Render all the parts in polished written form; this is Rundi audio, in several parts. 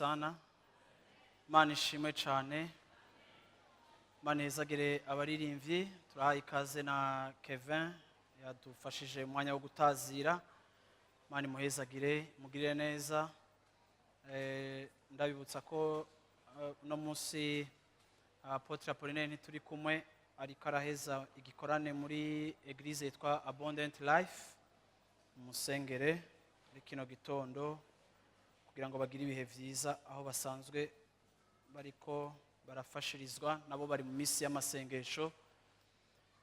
sana Imana ishimwe cyane. Imana izagire abaririmbyi. Turahaye ikaze na Kevin yadufashije umwanya wo gutazira. Imana imuhezagire, mugirire neza. Ndabibutsa ko no munsi Apotre Apollinaire turi kumwe ariko araheza igikorane muri eglise yitwa Abundant Life umusengere muri kino gitondo kugira ngo bagire ibihe byiza aho basanzwe bariko barafashirizwa nabo bari mu misi y'amasengesho.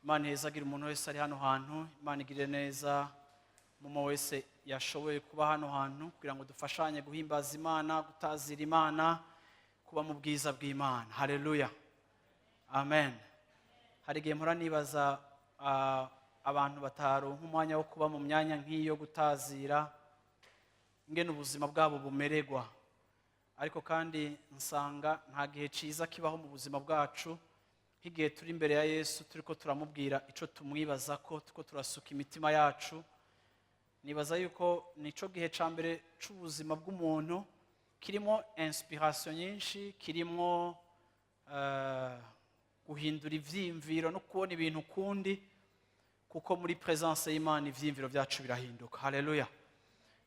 Imana ihezagira umuntu wese ari hano hantu. Imana igire neza mumo wese yashoboye kuba hano hantu kugira ngo dufashanye guhimbaza Imana, gutazira Imana, kuba mu bwiza bw'Imana. Haleluya, amen. Hari igihe mpora nibaza abantu bataronka umwanya wo kuba mu myanya nk'iyo gutazira ngene ubuzima bwabo bumererwa, ariko kandi nsanga nta gihe ciza kibaho mu buzima bwacu nk'igihe turi imbere ya Yesu turiko turamubwira ico tumwibaza ko tuko turasuka imitima yacu. Nibaza yuko nico gihe ca mbere c'ubuzima bw'umuntu kirimo inspiration nyinshi, kirimo guhindura ivyimviro no kubona ibintu kundi, kuko muri presence y'Imana ivyimviro byacu birahinduka. Haleluya.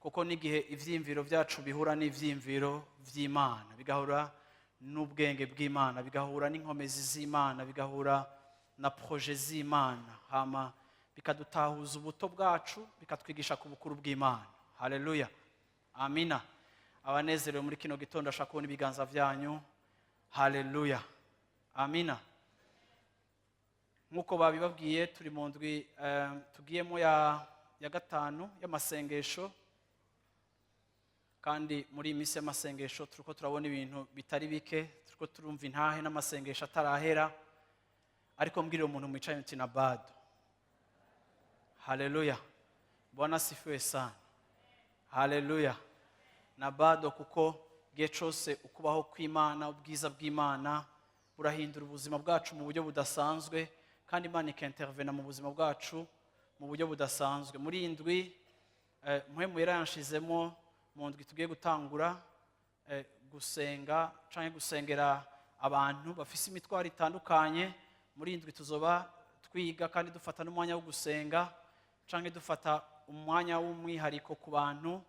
Kuko n'igihe ivyimviro byacu bihura n'ivyimviro vy'Imana, bigahura n'ubwenge bw'Imana, bigahura n'inkomezi z'Imana, bigahura na projet z'Imana, hama bikadutahuza ubuto bwacu, bikatwigisha ku bukuru bw'Imana. Haleluya, amina. Abanezerewe muri kino gitondo ashaka kubona ibiganza vyanyu. Haleluya, amina. Nkuko babibabwiye turi mu ndwi tugiyemo ya gatanu y'amasengesho, kandi muri iyi minsi y'amasengesho turiko turabona ibintu bitari bike, turiko turumva intahe n'amasengesho atarahera, ariko mbwirire umuntu mwicaye uti na bado. Haleluya, Bwana asifiwe sana. Haleluya, na bado, kuko gihe cyose ukubaho kw'Imana, ubwiza bw'Imana burahindura ubuzima bwacu mu buryo budasanzwe, kandi Imana ikintervena mu buzima bwacu mu buryo budasanzwe. Muri indwi mpwemu yaranshizemo mu ndwi tugiye gutangura gusenga canke gusengera abantu bafise imitwaro itandukanye. Muri indwi tuzoba twiga kandi dufata n'umwanya wo gusenga, canke dufata umwanya w'umwihariko ku bantu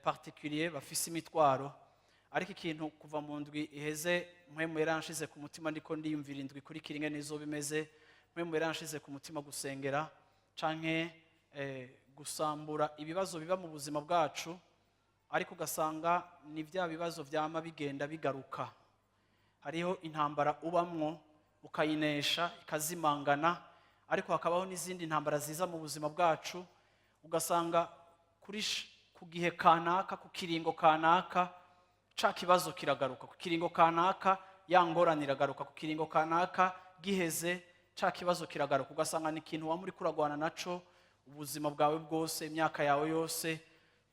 particulier bafise imitwaro. Ariko ikintu kuva mu ndwi iheze mpwemu yaranshize ku mutima, ndiko ndiyumvira indwi kuri kiringe nizo bimeze. Mpwemu yaranshize ku mutima gusengera canke gusambura ibibazo biba mu buzima bwacu, ariko ugasanga ni bya bibazo vyama bigenda bigaruka. Hariho intambara ubamwo ukayinesha ikazimangana, ariko hakabaho n'izindi ntambara ziza mu buzima bwacu, ugasanga ku gihe kanaka, ku kiringo kanaka ca kibazo kiragaruka, ku kiringo kanaka ya ngorane iragaruka, ku kiringo kanaka giheze ca kibazo kiragaruka. Ugasanga ni ikintu wa muri kuragwana naco ubuzima bwawe bwose, imyaka yawe yose,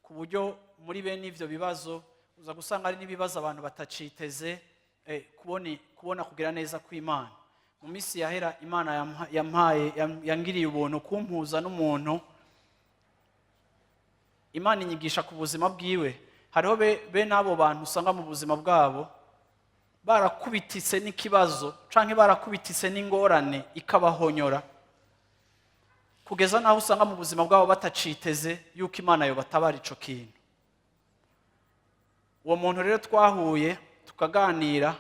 ku buryo muri bene ivyo bibazo uza gusanga ari n'ibibazo abantu bataciteze kubona kugira neza kw'Imana. Mu misi yahera Imana yangiriye ubuntu kumpuza n'umuntu. Imana inyigisha ku buzima bwiwe. Hariho bene abo bantu usanga mu buzima bwabo barakubititse n'ikibazo canke barakubititse n'ingorane ikabahonyora, kugeza naho usanga mu buzima bwabo bataciteze yuko Imana yo batabara ico kintu. Uwo muntu rero twahuye tukaganira,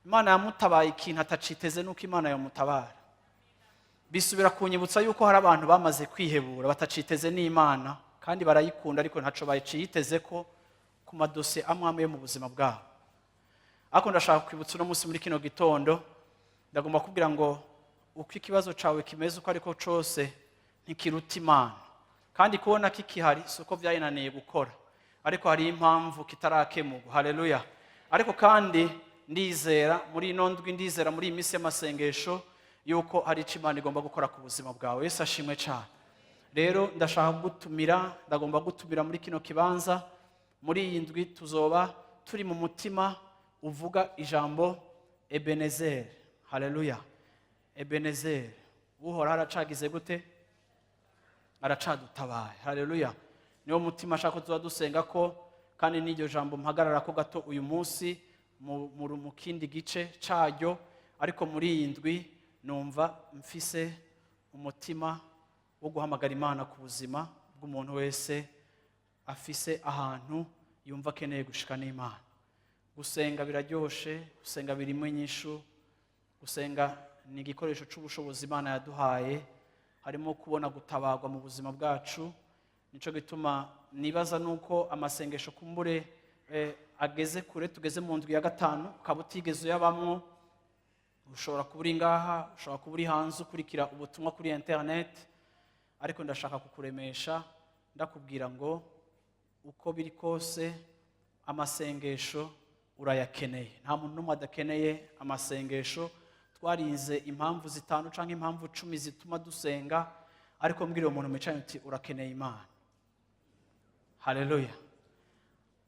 Imana yamutabaye ikintu ataciteze nuko Imana yo mutabara. Bisubira kunyibutsa yuko hari abantu bamaze kwihebura bataciteze n'Imana, kandi barayikunda ariko ntaco bayiciteze ko ku madosiye amwe yo mu buzima bwabo. Ariko ndashaka kwibutsa no munsi muri kino gitondo, ndagomba kubwira ngo uko ikibazo cawe kimeze uko ariko cose ntikiruta Imana. kandi kubona kikihari si uko byayinaniye gukora, ariko hari impamvu kitarakemurwa. Haleluya. Ariko kandi ndizera muri ino ndwi, ndizera muri iyi minsi y'amasengesho yuko hari icyo Imana igomba gukora ku buzima bwawe. Yesu ashimwe cyane. Rero ndashaka ndagomba gutumira muri kino kibanza. Muri iyi ndwi tuzoba turi mu mutima uvuga ijambo Ebenezer. Haleluya. Ebenezer, uhora aracagize gute? Aracadutabaye. Haleluya. Niwo mutima ashaka tuza dusenga ko, kandi n'iryo jambo mpagarara ko gato uyu munsi mu kindi gice cyaryo. Ariko muri iyi ndwi numva mfise umutima wo guhamagara Imana ku buzima bw'umuntu wese afise ahantu yumva akeneye gushika n'Imana. Gusenga biraryoshe, gusenga birimo inyishu, gusenga ni igikoresho cy'ubushobozi Imana yaduhaye, harimo kubona gutabagwa mu buzima bwacu. Nico gituma nibaza nuko amasengesho kumbure ageze kure, tugeze mu ndwi ya 5, ukaba utigeze uyabamwo. Ushobora kuba uri ngaha, ushobora kuba uri hanze ukurikira ubutumwa kuri internet, ariko ndashaka kukuremesha ndakubwira ngo uko biri kose amasengesho urayakeneye. Nta muntu n'umwe adakeneye amasengesho. Twarize impamvu 5 canke impamvu 10 zituma dusenga, ariko mbwira umuntu mwicaye uti urakeneye Imana. Haleluya.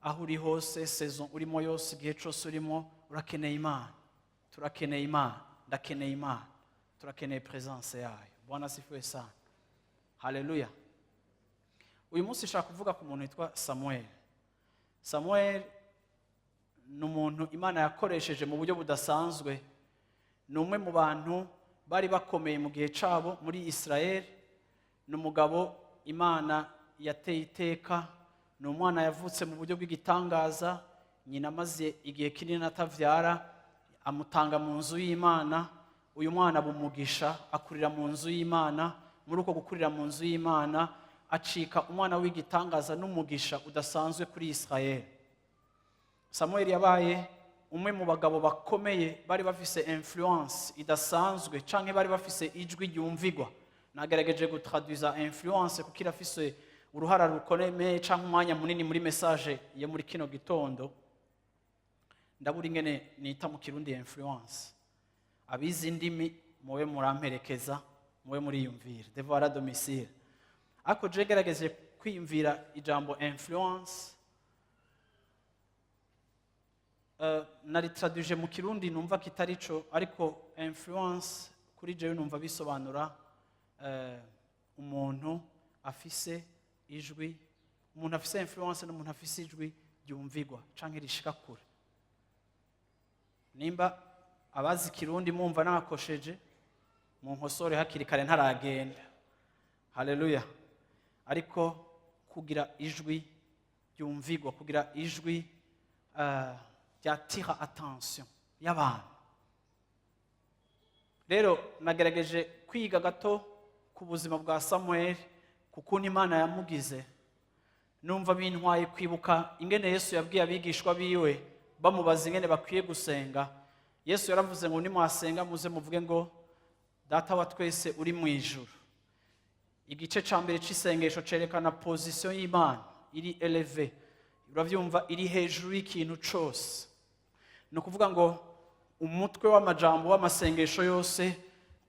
Aho uri hose, saison urimo yose, igihe cyose urimo, urakeneye Imana. Turakeneye Imana, ndakeneye Imana, turakeneye presence yayo. Bwana asifiwe sana. Haleluya. Uyu munsi nshaka kuvuga ku muntu witwa Samuel. Samuel ni umuntu Imana yakoresheje mu buryo budasanzwe. Ni umwe mu bantu bari bakomeye mu gihe cyabo muri Israel. Ni umugabo Imana yateye iteka. Ni umwana yavutse mu buryo bw'igitangaza. Nyina amaze igihe kinini atavyara, amutanga mu nzu y'Imana. Uyu mwana bumugisha, akurira mu nzu y'Imana. Muri uko gukurira mu nzu y'Imana acika umwana w'igitangaza n'umugisha udasanzwe kuri Israel. Samuel yabaye umwe mu bagabo bakomeye bari bafise influence idasanzwe, canke bari bafise ijwi ry'umvirwa. Nagerageje gutraduiza influence kuko irafise uruhara rukomeye canke umwanya munini muri message ya muri kino gitondo. Ndabura ingene nita mu Kirundi influence. Abizi indimi muwe muramperekeza, muwe muriyumvira. Devoir à domicile. Ako je gerageje kwiyumvira ijambo influence. Naritraduje mu Kirundi numva kitarico, ariko influence kuri jewe numva bisobanura umuntu afise ijwi. Umuntu afise influence n'umuntu afise ijwi ryumvirwa canke rishika kure. Nimba abazi Kirundi mumva nakosheje, mu nkosore hakiri kare ntaragenda. Haleluya. Ariko kugira ijwi ryumvirwa, kugira ijwi ryatira attention y'abantu. Rero nagerageje kwiga gato ku buzima bwa Samuel, kuko Imana yamugize. Numva bintwaye kwibuka ingene Yesu yabwiye abigishwa biwe bamubaza ingene bakwiye gusenga. Yesu yaravuze ngo nimwasenga muze muvuge ngo Data wa twese uri mu ijuru. Igice ca mbere c'isengesho cerekana position y'Imana iri eleve. Uravyumva, iri hejuru y'ikintu cyose. No kuvuga ngo umutwe w'amajambo w'amasengesho yose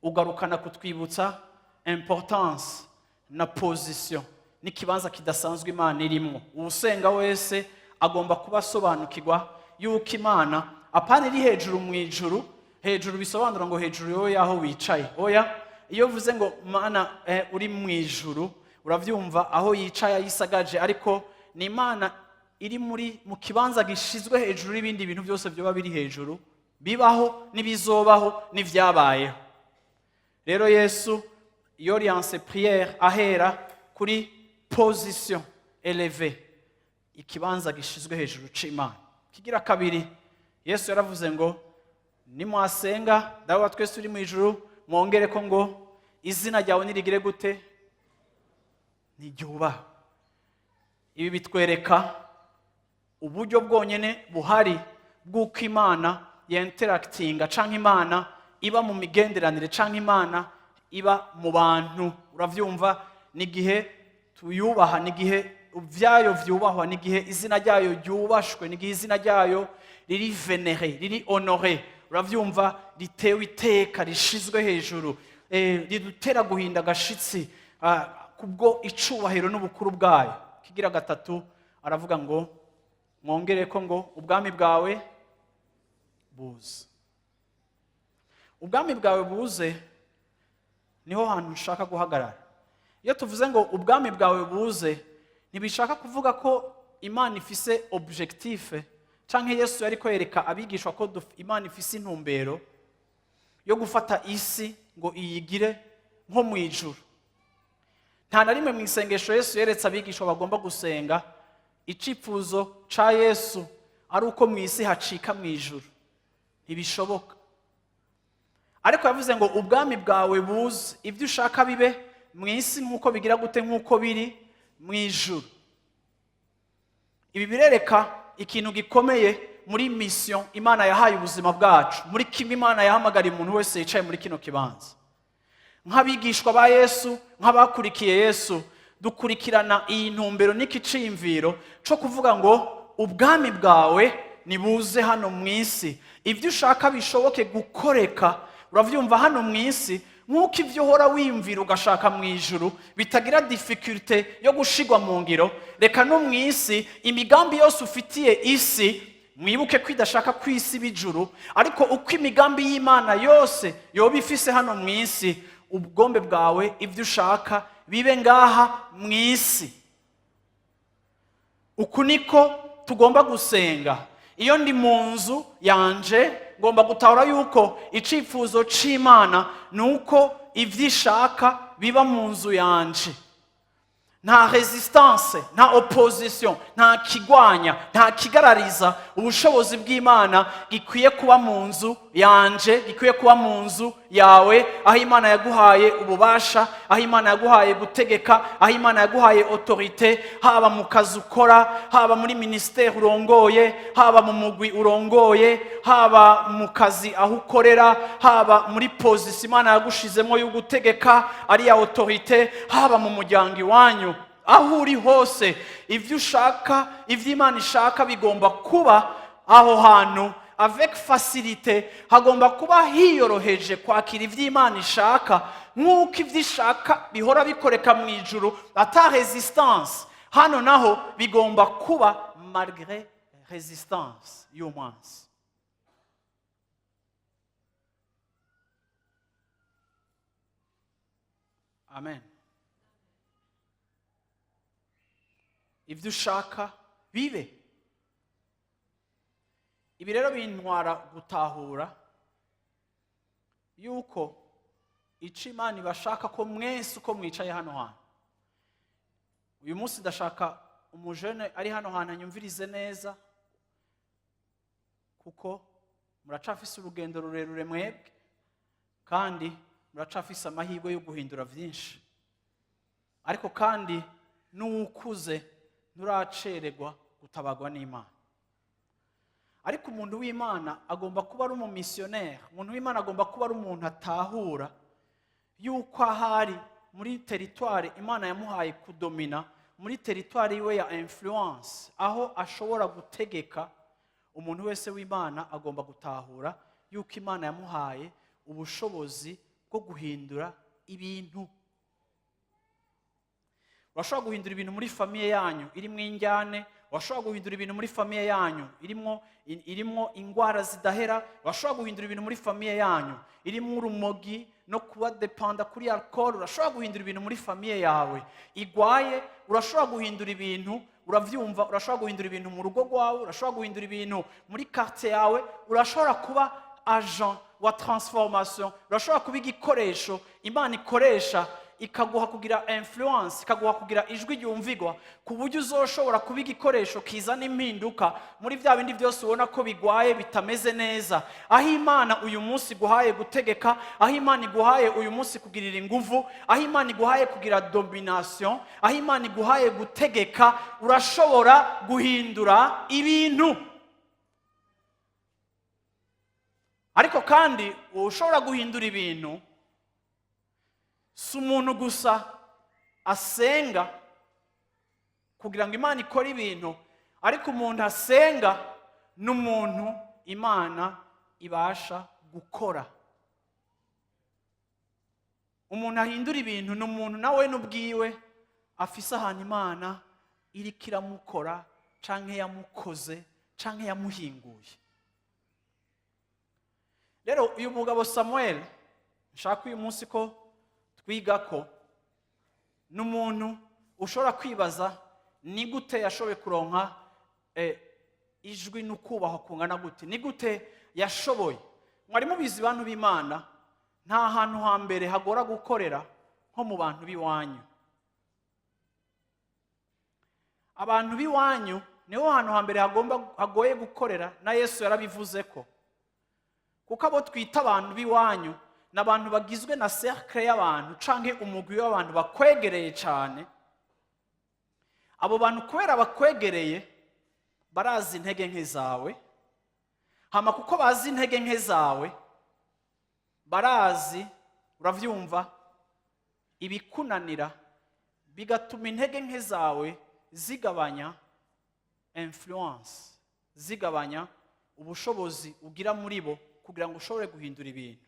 ugarukana kutwibutsa importance na position n'ikibanza kidasanzwe Imana irimo. Usenga wese agomba kuba asobanukirwa yuko Imana apana iri hejuru mu ijuru. Hejuru bisobanura ngo hejuru yo yaho wicaye. Oya, iyo vuze ngo Imana uri mu ijuru, uravyumva aho yicaye yisagaje, ariko ni Imana iri mu kibanza gishizwe hejuru y'ibindi bintu byose byoba biri hejuru, bibaho nibizobaho n'ivyabayeho. Rero Yesu yoriense prière ahera kuri position élevée, ikibanza gishizwe hejuru c'Imana. Kigira kabiri, Yesu yaravuze ngo nimwasenga dawe twese uri mu ijuru, mwongere ko ngo izina ryawe nirigire gute? Niryubaha. Ibi bitwereka uburyo bwonyene buhari bw'uko Imana yinteractinga, canke Imana iba mu migenderanire, canke Imana iba mu bantu. Uravyumva, n'igihe tuyubaha, n'igihe vyayo vyubahwa, n'igihe izina ryayo ryubashwe, n'igihe izina ryayo riri venere, riri honore, uravyumva, ritewe iteka, rishizwe hejuru, ridutera guhinda agashitsi kubwo icubahiro n'ubukuru bwayo. Kigira gatatu aravuga ngo mwongereko ngo ubwami bwawe buze. Ubwami bwawe buze niho hantu nshaka guhagarara. Iyo tuvuze ngo ubwami bwawe buze, ntibishaka kuvuga ko Imana ifise objectif, canke Yesu yariko yereka abigishwa ko Imana ifise intumbero yo gufata isi ngo iyigire nko mu ijuru. Nta na rimwe mu isengesho Yesu yeretse abigishwa bagomba gusenga icifuzo ca Yesu ari uko mu isi hacika mu ijuru. Ntibishoboka. Ariko yavuze ngo ubwami bwawe buze, ibyo ushaka bibe mu isi nk'uko bigira gute, nk'uko biri mu ijuru. Ibi birereka ikintu gikomeye muri mission Imana yahaye ubuzima bwacu, muri kimwe Imana yahamagariye umuntu wese yicaye muri kino kibanza. Nk'abigishwa ba Yesu, nk'abakurikiye Yesu, dukurikirana iyi ntumbero n'ikiciyumviro cyo kuvuga ngo ubwami bwawe nibuze hano mu isi, ibyo ushaka bishoboke gukoreka, uravyumva hano mu isi, nk'uko ibyo uhora wiyumvira ugashaka mu ijuru bitagira difficulté yo gushigwa mu ngiro. Reka no mu isi imigambi yose ufitiye isi, mwibuke ko idashaka ku isi bijuru, ariko uko imigambi y'Imana yose yoba ifise hano mu isi, ubwombe bwawe ibyo ushaka bibe ngaha mu isi. Uku niko tugomba gusenga. Iyo ndi mu nzu yanje ngomba gutahura yuko icifuzo c'Imana nuko ivyo ishaka biba mu nzu yanje. Nta resistance, nta opposition, nta kigwanya, nta kigarariza ubushobozi bw'Imana gikwiye kuba mu nzu yanje, gikwiye kuba mu nzu yawe, aho Imana yaguhaye ububasha, aho Imana yaguhaye gutegeka, aho Imana yaguhaye autorité, haba mu kazi ukora, haba muri ministère urongoye, haba mu mugwi urongoye, haba mu kazi aho ukorera, haba muri position Imana yagushizemo yo gutegeka ari ya autorité, haba mu muryango iwanyu. Aho uri hose, ivyo ushaka, ivyo Imana ishaka bigomba kuba aho hantu avec facilité. Hagomba kuba hiyoroheje kwakira ivyo Imana ishaka, nk'uko ivyo ishaka bihora bikoreka mu ijuru ata resistance. Hano naho bigomba kuba malgré resistance y'umwansi. Amen. Ibyo ushaka bibe. Ibi rero bintwara gutahura yuko ico Imana ibashaka ko mwese uko mwicaye hano hantu. Uyu munsi ndashaka umujene ari hano hantu anyumvirize neza, kuko muracafise urugendo rurerure mwebwe, kandi muracafise amahirwe yo guhindura vyinshi. Ariko kandi n'ukuze nturacererwa gutabagwa n'Imana. Ariko umuntu w'Imana agomba kuba ari umumissionnaire. Umuntu w'Imana agomba kuba ari umuntu atahura yuko ahari muri territoire Imana yamuhaye kudomina, muri territoire iwe ya influence, aho ashobora gutegeka. Umuntu wese w'Imana agomba gutahura yuko Imana yamuhaye ubushobozi bwo guhindura ibintu. Urashobora guhindura ibintu muri famiye yanyu irimo injyane, urashobora guhindura ibintu muri famiye yanyu irimo ingwara zidahera, urashobora guhindura ibintu muri famiye yanyu irimo urumogi no kuba dependa kuri alcohol, urashobora guhindura ibintu muri famiye yawe igwaye, urashobora guhindura ibintu, uravyumva, urashobora guhindura ibintu mu rugo rwawe, urashobora guhindura ibintu muri quartier yawe, urashobora kuba agent wa transformation, urashobora kuba igikoresho Imana ikoresha ikaguha kugira influence, ikaguha kugira ijwi ry'umvirwa, ku buryo uzoshobora kuba igikoresho kizana impinduka muri bya bindi byose ubona ko bigwaye bitameze neza. Aho Imana uyu munsi guhaye gutegeka, aho Imana iguhaye uyu munsi kugirira inguvu, aho Imana iguhaye kugira domination, aho Imana iguhaye gutegeka, urashobora guhindura ibintu. Ariko kandi ushobora guhindura ibintu si umuntu gusa asenga kugira ngo imana ikore ibintu, ariko umuntu asenga n'umuntu imana ibasha gukora. Umuntu ahindura ibintu n'umuntu nawe n'ubwiwe afise ahantu imana iriko iramukora canke yamukoze canke yamuhinguye. Rero uyu mugabo Samuel nshaka uyu munsi ko twiga ko n'umuntu ushobora kwibaza ni gute yashoboye kuronka ijwi n'ukubaho kungana gute, ni gute yashoboye. Mwari mubizi bantu b'Imana, nta hantu hambere hagora gukorera nko mu bantu b'iwanyu. Abantu b'iwanyu niho hantu hambere hagoye gukorera, na Yesu yarabivuze ko. Kuko abo twita abantu b'iwanyu n'abantu bagizwe na cercle y'abantu canke umugwi w'abantu bakwegereye cyane. Abo bantu kubera bakwegereye barazi intege nke zawe, hama kuko bazi intege nke zawe barazi, uravyumva, ibikunanira, bigatuma intege nke zawe zigabanya influence, zigabanya ubushobozi ugira muri bo kugira ngo ushobore guhindura ibintu.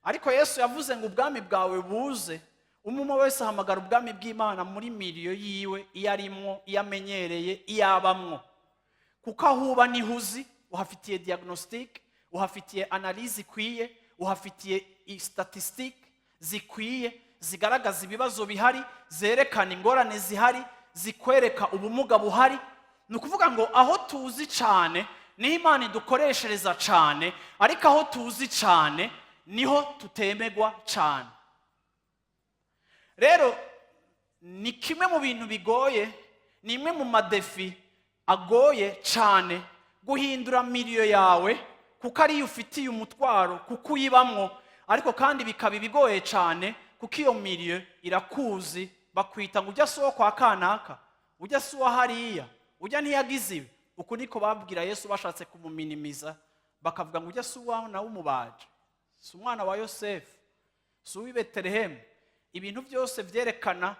Ariko Yesu yavuze ngo ubwami bwawe buze, umwe wese ahamagara ubwami bw'Imana muri miliyo yiwe, iyo arimwo, iyo amenyereye, iyo abamwo. Kuko aho uba niho uzi, uhafitiye diagnostic, uhafitiye analyse ikwiye, uhafitiye statistique zikwiye zigaragaza ibibazo bihari, zerekana ingorane zihari, zikwereka ubumuga buhari. Ni ukuvuga ngo aho tuzi cyane niho Imana idukoreshereza cyane, ariko aho tuzi cyane niho tutemegwa cyane. Rero ni kimwe mu bintu bigoye, ni imwe mu madefi agoye cyane guhindura miliyo yawe, kuko ariyo ufitiye umutwaro, kuko uyibamwo, ariko kandi bikaba bigoye cyane kuko iyo miliyo irakuzi, bakwita ngo ujya suwa kwa kanaka, ujya suwa hariya, ujya ntiyagize ibi. Uku niko babwira Yesu bashatse kumuminimiza, bakavuga ngo ujya suwa na w'umubaji, si umwana wa Yosefu, si uw'i Betelehemu. Ibintu byose vyerekana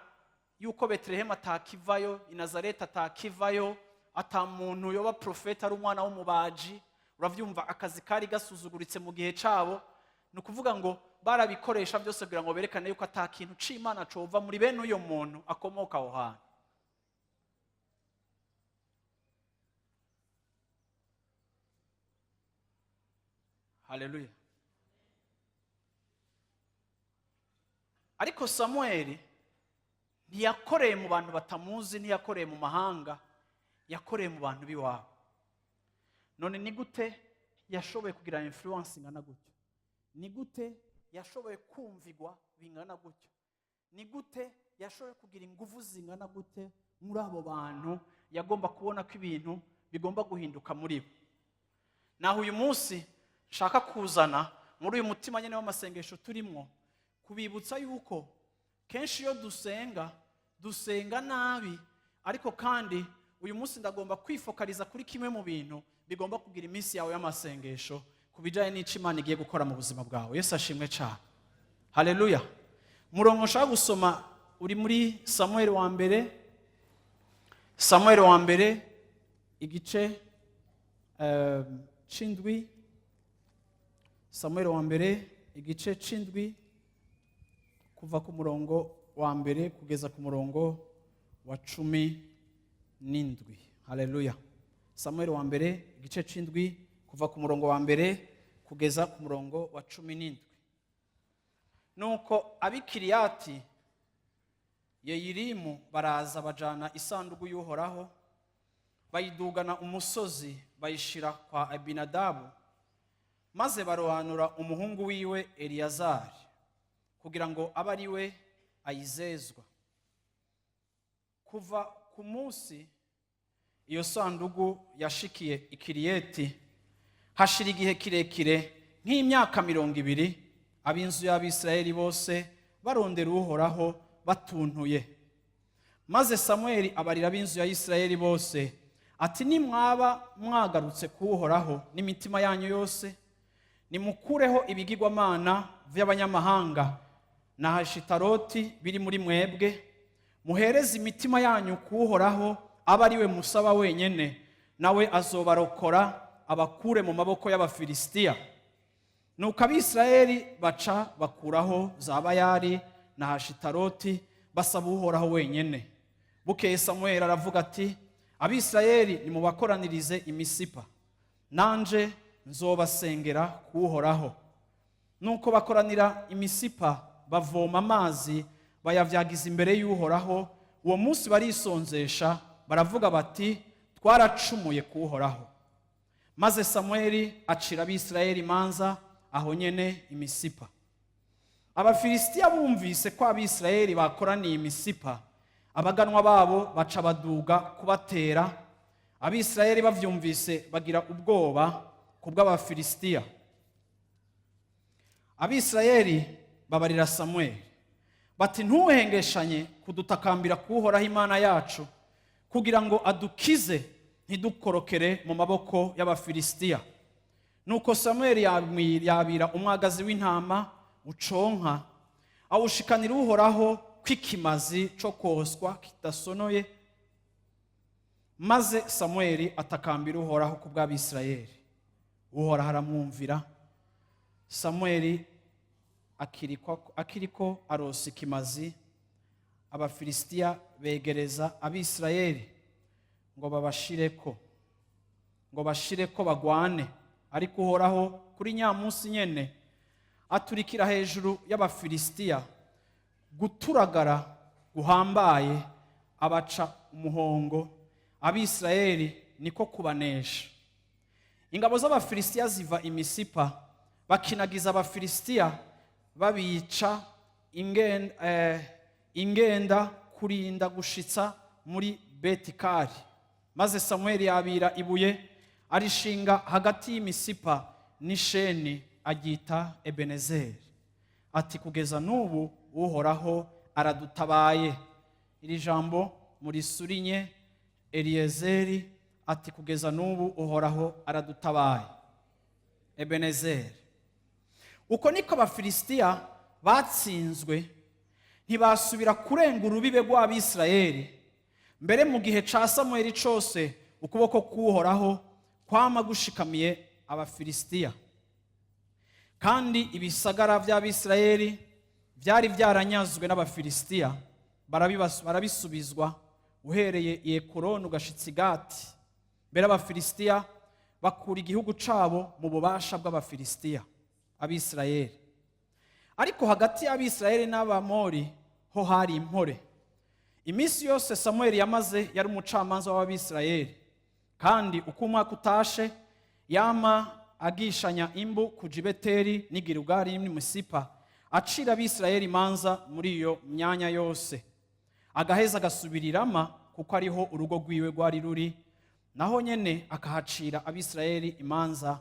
yuko Betelehemu atakivayo, i Nazareti atakivayo, ata muntu yoba prophète ari umwana w'umubaji. Uravyumva, akazi kari gasuzuguritse mu gihe cabo. Ni ukuvuga ngo barabikoresha byose kugira ngo berekane yuko ata kintu c'Imana cova muri bene uyo muntu akomoka aho hantu. Haleluya. Ariko Samuel ntiyakoreye mu bantu batamuzi, ntiyakoreye mu mahanga, yakoreye mu bantu b'iwabo. None ni gute yashoboye kugira influence ingana gutyo? Ni gute yashoboye kumvigwa bingana gutyo? Ni gute yashoboye kugira ingufu zingana gute muri abo bantu yagomba kubona ko ibintu bigomba guhinduka muri bo? Naho uyu munsi shaka kuzana muri uyu mutima nyene w'amasengesho turimo, kubibutsa yuko kenshi iyo dusenga nabi, ariko kandi uyu munsi ndagomba kwifokaliza kuri kimwe mu bintu bigomba kugira iminsi yawe y'amasengesho kubijanye n'ico Imana igiye gukora mu buzima bwawe. Yesu ashimwe cyane. Haleluya. Murongo nshaka gusoma uri muri Samuel wa mbere igice c'indwi. Samuel wa mbere igice c'indwi kuva ku murongo wa mbere kugeza ku murongo wa 17. Haleluya. Samuel wa mbere igice c'indwi kuva ku murongo wa mbere kugeza ku murongo wa 17. Nuko abikiriyati Yeyirimu baraza bajana isanduku y'Uhoraho, bayidugana umusozi, bayishira kwa Abinadabu, maze barohanura umuhungu wiwe Eliyazari kugira ngo abe ari we ayizezwa. Kuva ku munsi iyo sanduku yashikiye ikiriyeti, hashira igihe kirekire nk'imyaka 20, ab'inzu y'Abisirayeli bose barondera Uhoraho batuntuye. Maze Samuel abarira ab'inzu ya Isirayeli bose ati, nimwaba mwagarutse kuhoraho n'imitima yanyu yose, nimukureho ibigirwamana vy'abanyamahanga na Hashitaroti biri muri mwebwe, muhereze imitima yanyu kuhoraho, aba ari we musaba wenyene, nawe azobarokora abakure mu maboko y'Abafilisitiya. Nuko Abisirayeli baca bakuraho za Bayali na Ashitaroti, basaba Uhoraho wenyene. Bukeye Samuel aravuga ati, Abisirayeli nimubakoranirize i Misipa, nanje nzobasengera kuhoraho. Nuko bakoranira i Misipa, bavoma amazi bayavyagiza imbere y'Uhoraho. Uwo munsi barisonzesha, baravuga bati, twaracumuye kuhoraho. Maze Samueli acira Abisirayeli imanza aho nyene i Misipa. Abafilisitiya bumvise ko Abisirayeli bakoraniye i Misipa, abaganwa babo baca baduga kubatera. Abisirayeli bavyumvise bagira ubwoba kubw'Abafilisitiya. Abisirayeli babarira Samueli bati, ntuhengeshanye kudutakambira kuhoraho Imana yacu, kugira ngo adukize ntidukorokere mu maboko y'Abafilisitiya. Nuko Samueli yabira umwagazi w'intama uconka, awushikanira Uhoraho kw'ikimazi co koswa kidasonoye. Maze Samueli atakambira Uhoraho kubw'Abisirayeli. Uhoraho aramwumvira. Samueli akiriko arosa ikimazi, Abafilisitiya begereza Abisirayeli ngo bashireko bagwane. Ariko Uhoraho kuri nyamunsi nyene aturikira hejuru y'Abafilisitiya guturagara guhambaye, abaca umuhongo. Abisirayeli niko kubanesha. Ingabo z'Abafilisitiya ziva i Misipa, bakinagiza Abafilisitiya babica ingenda kurinda gushitsa muri Betikari. Maze Samueli yabira ibuye arishinga hagati y'Imisipa n'Isheni, aryita Ebenezeri, ati, kugeza n'ubu Uhoraho aradutabaye. Iri jambo murisurinye Eliyezeri, ati, kugeza n'ubu Uhoraho aradutabaye. Ebenezeri. Uko niko Abafilisitiya batsinzwe, ntibasubira kurenga urubibe rw'Abisirayeli. Mbere mu gihe ca Samueli cose ukuboko k'Uhoraho kwama gushikamiye Abafilisitiya, kandi ibisagara by'Abisirayeli byari byaranyazwe n'Abafilisitiya, barabisubizwa uhereye i Ekuroni ugashitsa i Gati. Mbere Abafilisitiya bakura igihugu cabo mu bubasha bw'Abafilisitiya, Abisirayeli. Ariko hagati y'Abisirayeli n'Abamori ho hari impore. Iminsi yose Samueli yamaze yari umucamanza w'Abisirayeli, kandi uko umwaka utashe yama agishanya imbu kuja i Beteli n'i Gilugali n'i Misipa, acira Abisirayeli imanza muri iyo myanya yose. Agaheza agasubirirama kuko ariho urugo rwiwe rwari ruri, naho nyene akahacira Abisirayeli imanza,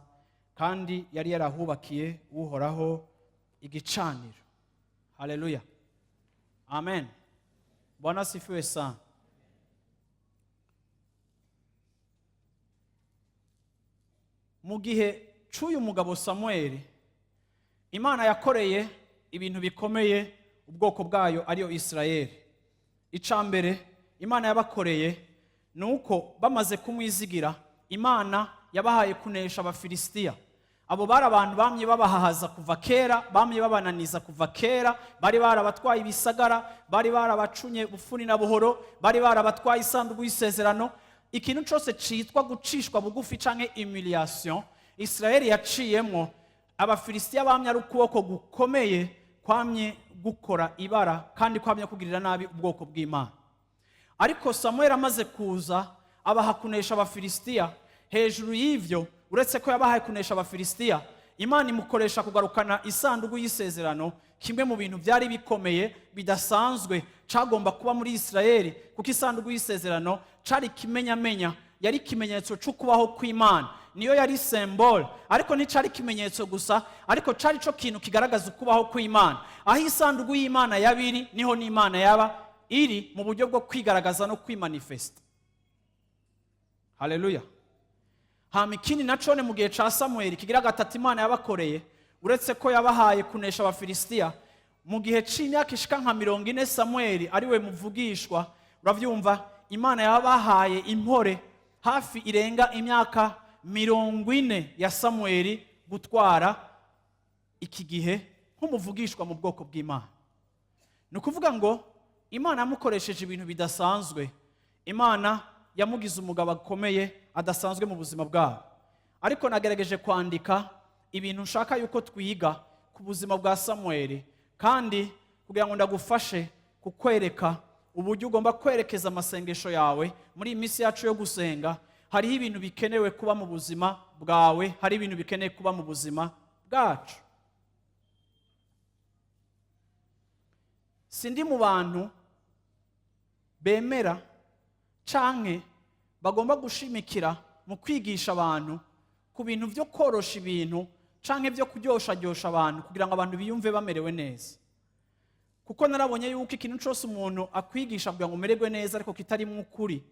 kandi yari yarahubakiye Uhoraho igicaniro. Haleluya. Amen. Bwana asifiwe sana. Mu gihe c'uyu mugabo Samueli, Imana yakoreye ibintu bikomeye ubwoko bwayo ariyo Israeli. Icambere Imana yabakoreye nuko bamaze kumwizigira, Imana yabahaye kunesha Abafilisitiya. Abo bari abantu bamye babahahaza kuva kera, bamye babananiza kuva kera, bari barabatwaye ibisagara, bari barabacunye bufuni na buhoro, bari barabatwaye isanduku y'isezerano. Ikintu cyose citwa gucishwa bugufi canke humiliation Israeli yaciyemwo, Abafilisitiya bamye ari ukuboko gukomeye kwamye gukora ibara kandi kwamye kugirira nabi ubwoko bw'Imana. Ariko Samuel amaze kuza abaha kunesha Abafilisitiya. Hejuru y'ivyo, uretse ko yabahaye kunesha Abafilisitiya, Imana imukoresha kugarukana isanduku y'isezerano, kimwe mu bintu byari bikomeye bidasanzwe cagomba kuba muri Israeli, kuko isanduku y'isezerano cari kimenyamenya, yari ikimenyetso cyo kubaho kw'Imana. Niyo yari symbol, ariko nticari kimenyetso gusa, ariko cari cyo kintu kigaragaza ukubaho kw'Imana. Aho isanduku y'Imana yabiri, niho n'Imana yaba iri, mu buryo bwo kwigaragaza no kwimanifesta. Haleluya. Hama ikindi nacone mu gihe ca Samuel kigira gatatu Imana yabakoreye, uretse ko yabahaye kunesha Abafilisitiya, mu gihe c'imyaka ishika nka 40 Samuel ariwe muvugishwa, uravyumva, Imana yabahaye impore hafi irenga imyaka 40 ya Samuel gutwara iki gihe nk'umuvugishwa mu bwoko bw'Imana. Ni ukuvuga ngo Imana yamukoresheje ibintu bidasanzwe. Imana yamugize umugabo akomeye adasanzwe mu buzima bwabo. Ariko nagerageje kwandika ibintu nshaka yuko twiga ku buzima bwa Samuel, kandi kugira ngo ndagufashe kukwereka uburyo ugomba kwerekeza amasengesho yawe muri iyi minsi yacu yo gusenga. Hariho ibintu bikenewe kuba mu buzima bwawe, hari ibintu bikeneye kuba mu buzima bwacu. Sindi mu bantu bemera canke bagomba gushimikira mu kwigisha abantu ku bintu byo korosha ibintu canke byo kuryoshajyosha abantu kugira ngo abantu biyumve bamerewe neza. Kuko narabonye yuko ikintu cyose umuntu akwigisha kugira ngo umererwe neza ariko kitarimo ukuri,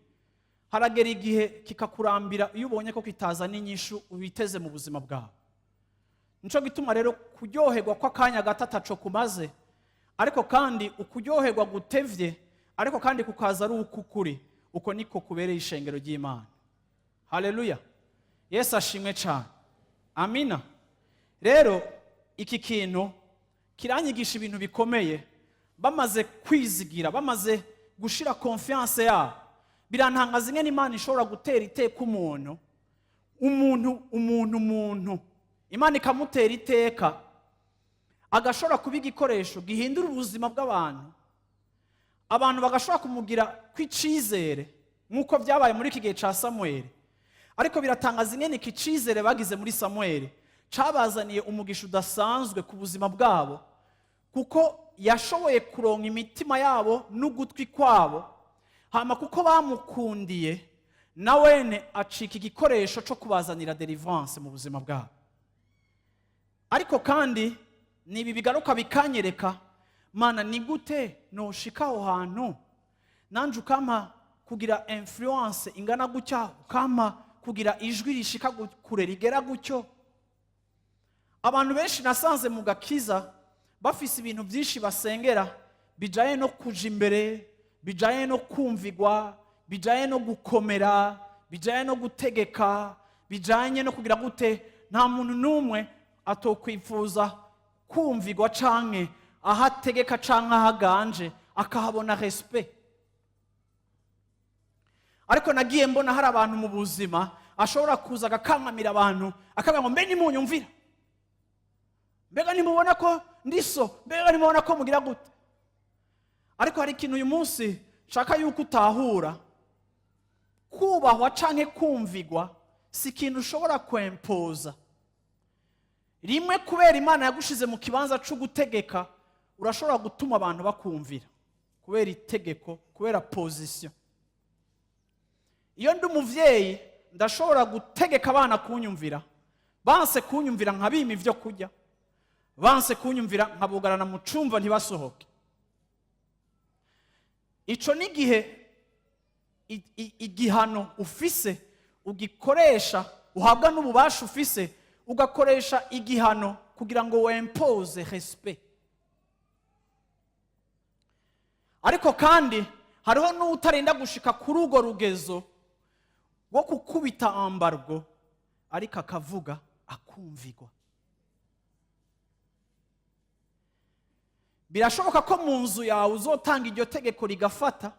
haragera igihe kikakurambira iyo ubonye ko kitazana inyishu ubiteze mu buzima bwawe. Nico gituma rero kuryoherwa kw'akanya gato ataco kumaze, ariko kandi ukuryoherwa gutevye ariko kandi kukaza ari ukukuri, uko niko kubereye ishengero ry'Imana. Haleluya, Yesu ashimwe cyane, amina. Rero iki kintu kiranyigisha ibintu bikomeye. Bamaze kwizigira, bamaze gushira confiance yabo, birantangaza ingene Imana ishobora gutera iteka umuntu. Imana ikamutera iteka agashobora kuba igikoresho gihindura ubuzima bw'abantu. Abantu bagashobora kumugira kw'icizere nk'uko byabaye muri iki gihe ca Samuel. Ariko biratangaza ingene iki cizere bagize muri Samuel cabazaniye umugisha udasanzwe ku buzima bwabo, kuko yashoboye kuronka imitima yabo n'ugutwi kwabo, hama kuko bamukundiye nawene acika igikoresho cyo kubazanira deliverance mu buzima bwabo. Ariko kandi nibi bigaruka bikanyereka, Mana ni gute noshika aho hantu nanje ukampa kugira influence ingana gutya, ukampa kugira ijwi rishika kure rigera gutyo. Abantu benshi nasanze mu gakiza bafise ibintu byinshi basengera bijaye no kuja imbere, bijaye no kumvirwa, bijaye no gukomera, bijaye no gutegeka, bijanye no kugira gute. Nta muntu numwe atokwifuza kumvirwa canke ahategeka canke ahaganje akahabona respect. Ariko nagiye mbona hari abantu mu buzima ashobora kuza agakankamira abantu akavuga ngo mbe nimunyumvira, mbega nimubona ko ndiso, mbega nimubona ko mugira gute. Ariko hari ikintu uyu munsi nshaka yuko utahura, kubahwa canke kumvirwa si ikintu ushobora kwempoza. Rimwe kubera Imana yagushize mu kibanza cyo gutegeka, urashobora gutuma abantu bakumvira kubera itegeko, kubera position. Iyo ndi umuvyeyi ndashobora gutegeka abana kunyumvira, banse kunyumvira nkabima ivyo kurya, banse kunyumvira nkabugarana mu cumba ntibasohoke. Ico ni gihe igihano ufise ugikoresha, uhabwa n'ububasha ufise ugakoresha igihano kugira ngo wempose respect. Ariko kandi hariho n'utarinda gushika kuri urwo rugezo wo kukubita ambargo, ariko akavuga akumvirwa. Birashoboka ko mu nzu yawe uzotanga iryo tegeko rigafata,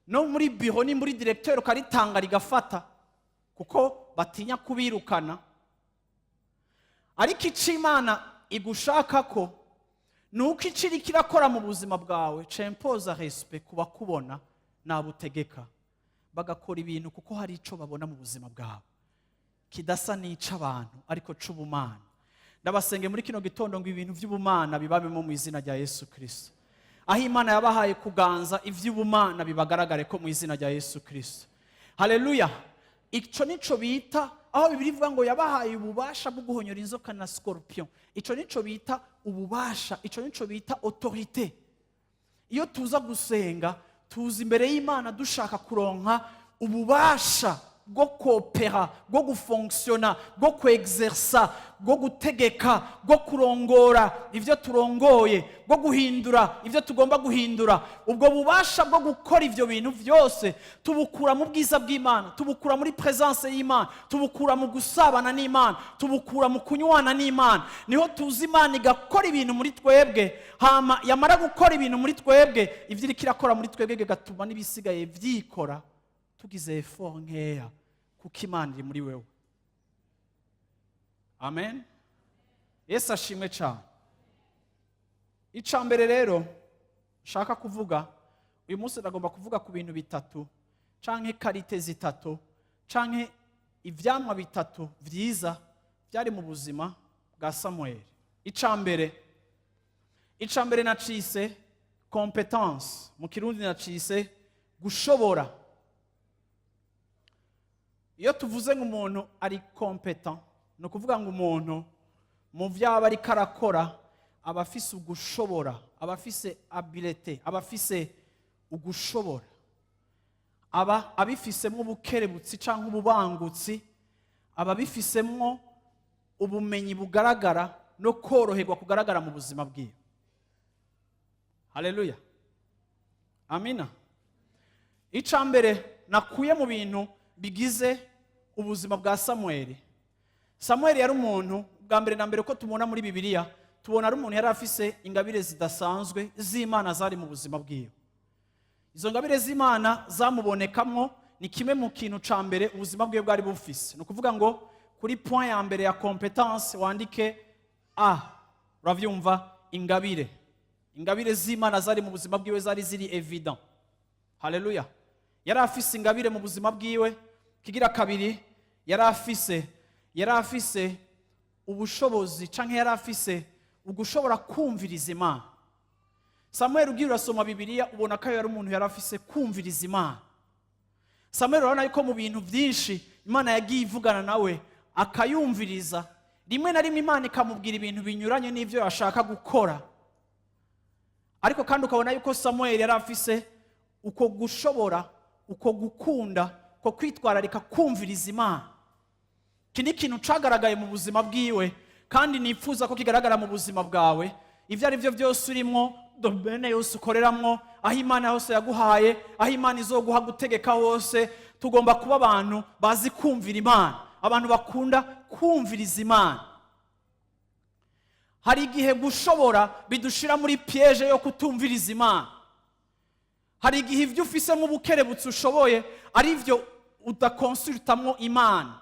no muri biro ni muri directeur ukaritanga rigafata, kuko batinya kubirukana. Ariko icyo Imana igushaka ko nuko iciri kirakora mu buzima bwawe cempoza respect kuba kubona nabutegeka bagakora ibintu kuko hari ico babona mu buzima bwawe kidasa n'ica abantu ariko c'ubumana. Ndabasenge muri kino gitondo ngo ibintu by'ubumana bibabemo mu izina rya Yesu Kristo. Aho Imana yabahaye kuganza ivy'ubumana bibagaragare ko mu izina rya Yesu Kristo. Haleluya. Ico nico bita, aho Bibiliya ivuga ngo yabahaye ububasha bwo guhonyora inzoka na scorpion. Ico nico bita ububasha, ico nico bita autorité. Iyo tuza gusenga, tuza imbere y'Imana dushaka kuronka ububasha bwo kopera, bwo gufonctiona, bwo kwexersa, bwo gutegeka, bwo kurongora ivyo turongoye, bwo guhindura ivyo tugomba guhindura. Ubwo bubasha bwo gukora ivyo bintu vyose tubukura mu bwiza bw'Imana, tubukura muri presence y'Imana, tubukura mu gusabana n'Imana, tubukura mu kunywana n'Imana. Niho tuzi Imana igakora ibintu muri twebwe, hama yamara gukora ibintu muri twebwe, ivyo iriko irakora muri twebwe gatuma n'ibisigaye vyikora tugize effort nkeya, kuko Imana iri muri wewe. Amen. Yesu ashimwe cyane. Icambere rero nshaka kuvuga uyu munsi, ndagomba kuvuga ku bintu bitatu canke karite zitatu canke ivyamwa bitatu vyiza byari mu buzima bwa Samuel. Icambere nacise competence, mu Kirundi nacise gushobora. Iyo tuvuze ngo umuntu ari competent, no kuvuga ngo umuntu mu vyaba ari karakora aba afise ugushobora, aba afise abilité, aba afise ugushobora, aba abifisemwo ubukerebutsi canke ububangutsi, aba abifisemwo ubumenyi bugaragara no koroherwa kugaragara mu buzima bwiwe. Haleluya. Amina. Icambere nakuye mu bintu bigize ubuzima bwa Samuel. Samuel yari umuntu, bwa mbere na mbere ko tubona muri Bibiliya, tubona ari umuntu yari afise ingabire zidasanzwe z'Imana zari mu buzima bwiwe. Izo ngabire z'Imana zamubonekamwo ni kimwe mu kintu ca mbere ubuzima bwiwe bwari bufise. No kuvuga ngo kuri point ya mbere ya competence wandike A. Uravyumva? Ingabire. Ingabire z'Imana zari mu buzima bwiwe zari ziri evident. Haleluya. Yari afise ingabire mu buzima bwiwe. Kigira kabiri, yari afise ubushobozi canke yari afise ugushobora kumviriza Imana. Samuel ugiye urasoma Bibiliya ubona ko yari umuntu yari afise kumviriza Imana. Samuel urabona yuko mu bintu byinshi Imana yagiye ivugana nawe akayumviriza, rimwe na rimwe Imana ikamubwira ibintu binyuranye n'ivyo yashaka gukora. Ariko kandi ukabona yuko Samuel yari afise uko gushobora, uko gukunda, uko kwitwararika kumviriza Imana. Iki ni ikintu cagaragaye mu buzima bwiwe, kandi nipfuza ko kigaragara mu buzima bwawe. Ivyo ari byo byose urimwo, domene yose ukoreramwo, aho Imana hose yaguhaye, aho Imana izoguha gutegeka hose, tugomba kuba abantu bazi kumvira Imana, abantu bakunda kumviriza Imana. Hari igihe gushobora bidushira muri piège yo kutumviriza Imana. Hari igihe ivyo ufise mu bukerebutsi ushoboye ari vyo udakonsultamwo Imana.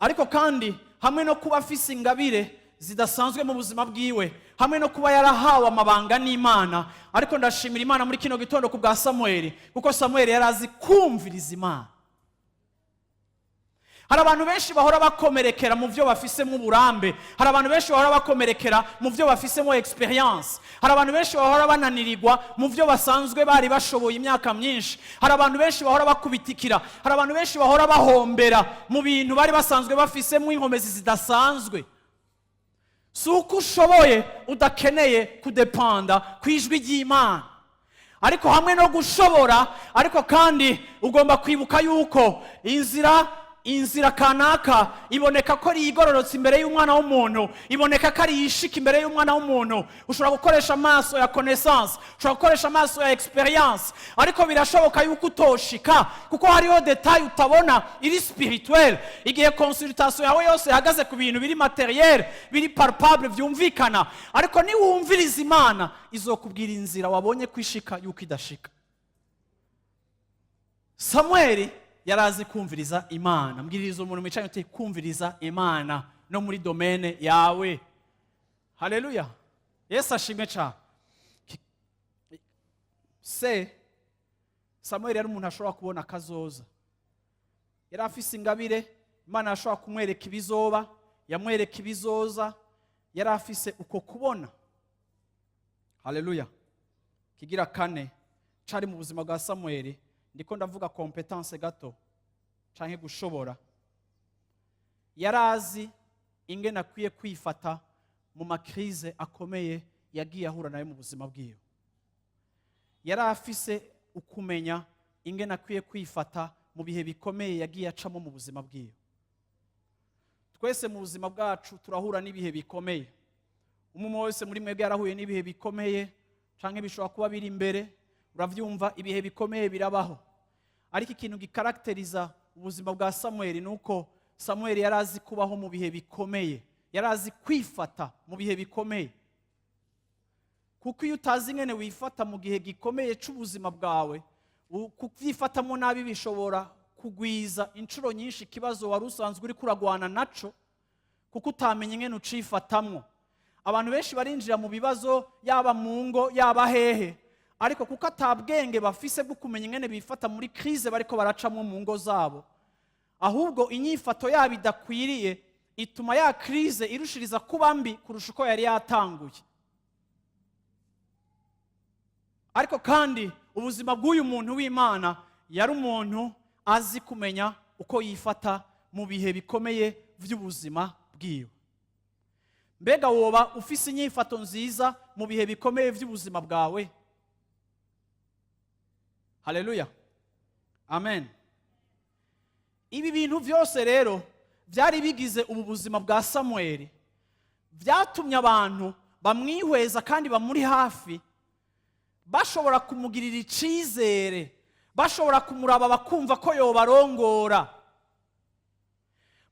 Ariko kandi hamwe no kuba afise ingabire zidasanzwe mu buzima bwiwe, hamwe no kuba yarahawe amabanga n'Imana, ariko ndashimira Imana muri kino gitondo ku bwa Samuel, kuko Samuel yarazi kumviriza Imana. Hari abantu benshi bahora bakomerekera mu byo bafisemo uburambe, hari abantu benshi bahora bakomerekera mu byo bafisemo experience, hari abantu benshi bahora bananirirwa mu byo basanzwe bari bashoboye imyaka myinshi, hari abantu benshi bahora bakubitikira, hari abantu benshi bahora bahombera mu bintu bari basanzwe bafisemo inkomezi zidasanzwe. Si uko ushoboye udakeneye kudepanda ku ijwi ry'Imana, ariko hamwe no gushobora, ariko kandi ugomba kwibuka yuko inzira kanaka iboneka ko ari igororotse imbere y'umwana w'umuntu, iboneka ko ari yishika imbere y'umwana w'umuntu. Ushobora gukoresha amaso ya connaissance, ushobora gukoresha amaso ya experience, ariko birashoboka yuko utoshika, kuko hariho detail utabona iri spirituel. Igihe consultation yawe yose ihagaze ku bintu biri materiel, biri palpable, vyumvikana, ariko ni wumviriza Imana izokubwira inzira wabonye kwishika yuko idashika. Samuel yarazi kumviriza Imana. Mbwiriza umuntu mwicaye uti kumviriza Imana no muri domaine yawe. Haleluya. Yesu ashimwe cyane. Samuel yari umuntu ashobora kubona kazoza. Yari afise ingabire, Imana ashobora kumwereka ibizoba, yamwereka ibizoza, yari afise uko kubona. Haleluya. Kigira kane cari mu buzima bwa Samuel, ndiko ndavuga competence gato canke gushobora. Yarazi ingene akwiye kwifata mu makrize akomeye yagiye ahura nayo mu buzima bwiwe. Yari afise ukumenya ingene akwiye kwifata mu bihe bikomeye yagiye acamo mu buzima bwiwe. Twese mu buzima bwacu turahura n'ibihe bikomeye. Umwe wese muri mwebwe yarahuye n'ibihe bikomeye, canke bishobora kuba biri imbere. Uravyumva, ibihe bikomeye birabaho. Ariko ikintu gikarakteriza ubuzima bwa Samuel nuko Samuel yarazi kubaho mu bihe bikomeye, yarazi kwifata mu bihe bikomeye. Kuko iyo utazi ngene wifata mu gihe gikomeye c'ubuzima bwawe, kuvyifatamo nabi bishobora kugwiza inshuro nyinshi ikibazo wari usanzwe uri kuragwana naco, kuko utamenye ngene ucifatamwo. Abantu benshi barinjira mu bibazo, yaba mu ngo yaba hehe, ariko kuko atabwenge bafise bwo kumenya ngene bifata muri crise bariko baracamwo mu ngo zabo, ahubwo inyifato yabo idakwiriye ituma ya crise irushiriza kuba mbi kurusha uko yari yatanguye. Ariko kandi ubuzima bw'uyu muntu w'Imana yari umuntu azi kumenya uko yifata mu bihe bikomeye vy'ubuzima bwiwe. Mbega woba ufise inyifato nziza mu bihe bikomeye vy'ubuzima bwawe? Haleluya, amen. Ibi bintu byose rero byari bigize ubu buzima bwa Samuel, byatumye abantu bamwihweza kandi bamuri hafi bashobora kumugirira icizere, bashobora kumuraba bakumva ko yobarongora.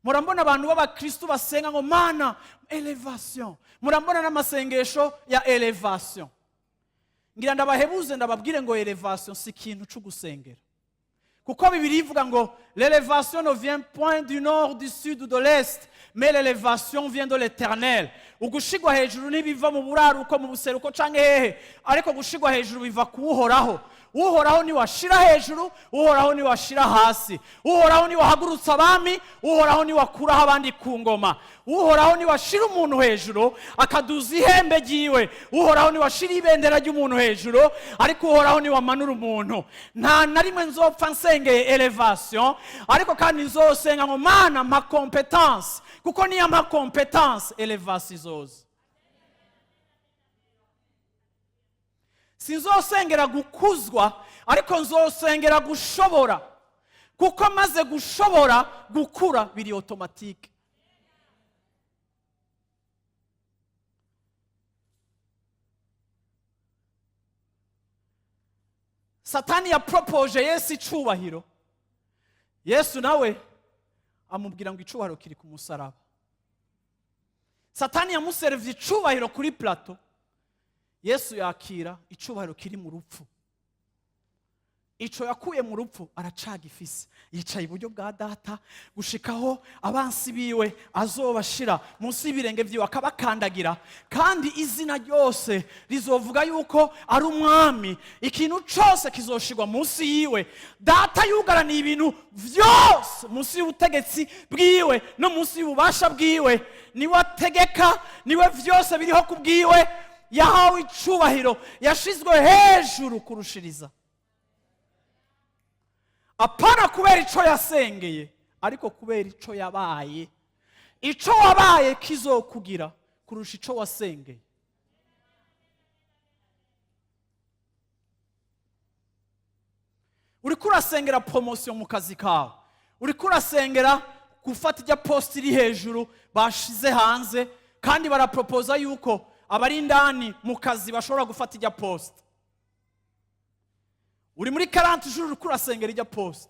Murambona abantu b'abakristo basenga ngo mana elevation, murambona n'amasengesho ya elevation. Ngira ndabahebuze ndababwire ngo elevation si ikintu cyo gusengera, kuko Bibiliya ivuga ngo l'élevation ne vient point du nord, du sud ou de l'est, mais l'élévation vient de l'Éternel. Ugushigwa hejuru ntibiva mu buraruko, mu buseruko canke hehe, ariko gushigwa hejuru biva kuwuhoraho. Uhoraho ni washira hejuru, uhoraho ni washira hasi. Uhoraho ni wahagurutsa abami, uhoraho ni wakuraho abandi ku ngoma. Uhoraho ni washira umuntu hejuru akaduza ihembe ryiwe. Uhoraho ni washira ibendera ry'umuntu hejuru, ariko uhoraho ni wamanura umuntu. Nta na rimwe nzopfa nsengeye elevation, ariko kandi nzosenga ngo mana ma competence, kuko niya ma competence elevation izoza. Sinzosengera gukuzwa, ariko nzosengera gushobora, kuko maze gushobora gukura biri automatique. Satani yapropoje Yesu icubahiro, Yesu nawe amubwira ngo icubahiro kiri ku musaraba. Satani yamuservye icubahiro kuri plateau, Yesu yakira icubahiro kiri mu rupfu. Ico yakuye mu rupfu aracagifise, yicaye iburyo bwa data gushikaho abansi biwe azobashira munsi y'ibirenge vyiwe akabakandagira, kandi izina ryose rizovuga yuko ari umwami. Ikintu cose kizoshirwa munsi yiwe. Data yugaraniye ibintu vyose munsi y'ubutegetsi bwiwe no munsi y'ububasha bwiwe. Niwe ategeka, niwe vyose biriho kubwiwe. Yahawe icubahiro, yashizwe hejuru kurushiriza. Apana kubera ico yasengeye, ariko kubera ico yabaye. Ico wabaye kizokugira kurusha ico wasengeye. Uriko urasengera promotion mu kazi kawe, uriko urasengera gufata ijya post iri hejuru bashize hanze, kandi barapropoza yuko abari indani mu kazi bashobora gufata ijya post. Uri muri 40 jours uriko urasengera ijya post.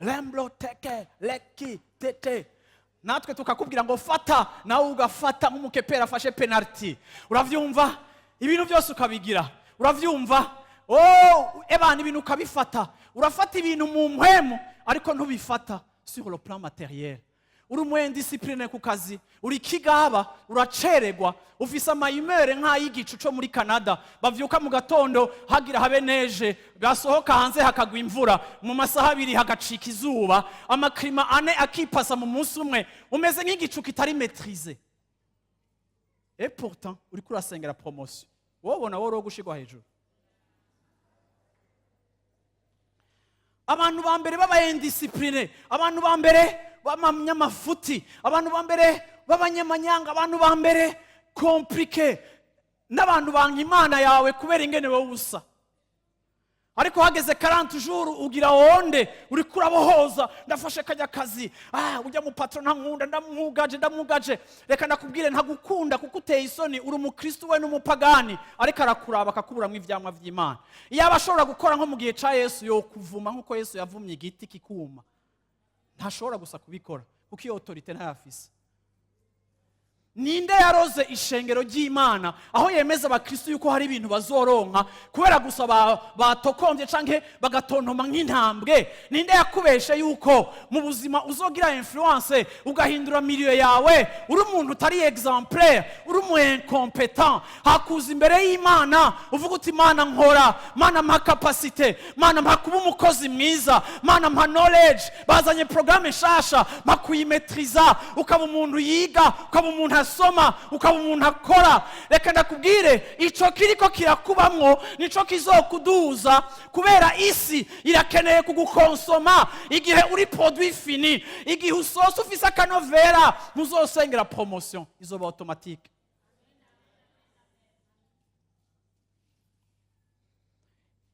Lemblo teke leki tete. Natwe tukakubwira ngo fata, nawe ugafata nk'umukepera afashe penalty. Uravyumva? Ibintu byose ukabigira. Uravyumva? Ebana ibintu ukabifata. Urafata ibintu mu mpwemu, ariko ntubifata sur le plan matériel. Uri umwendiscipline ku kazi, uri kigaba, uraceregwa, ufise amayimere nk'ayigicu cyo muri Canada, bavyuka mu gatondo hagira habe neje, gasohoka hanze hakagwa imvura, mu masaha 2 hagacika izuba, amaklima ane akipasa mu munsi umwe, umeze nk'igicu kitari maîtrisé. Et pourtant uri kurasengera promotion, wobona woro gushigwa hejuru. Abantu ba mbere b'abayendiscipline, abantu ba mbere b'abanyamafuti, abantu ba mbere b'abanyamanyanga, abantu ba mbere compliqué, n'abantu banka Imana yawe kubera ingene wowe usa. ariko hageze 40 jours ugira wonde uri kurabohoza ndafashe kajya kazi ujya mu patron ntankunda ndamwugaje reka ndakubwire ntagukunda kuko uteye isoni uri umukristo we n'umupagani ariko arakuraba akakuburamwe ivyamwa vy'Imana yaba ashobora gukora nko mu gihe ca Yesu yo kuvuma nkuko Yesu yavumye igiti kikuma ntashobora gusa kubikora kuko iyo autorité ntayafise. Ninde yaroze ishengero ry'Imana aho yemeza abakristo yuko hari ibintu bazoronka kubera gusa batokonvye canke bagatontoma nk'intambwe? Ninde yakubeshe yuko mu buzima uzogira influence ugahindura milieu yawe uri umuntu utari exemplaire uri umu incompetent hakuza imbere y'Imana uvuga uti Mana nkora, Mana mpa capacité, Mana mpa kuba umukozi mwiza, Mana mpa knowledge, bazanye programme shasha mpa kuyimetriza, ukaba umuntu yiga, ukaba umuntu asoma, ukaba umuntu akora. Reka ndakubwire ico kiriko kirakubamwo nico kizokuduza kubera isi irakeneye kugukonsoma igihe uri produit fini, igihe usosa ufise akanovera muzosengera promotion izoba automatique.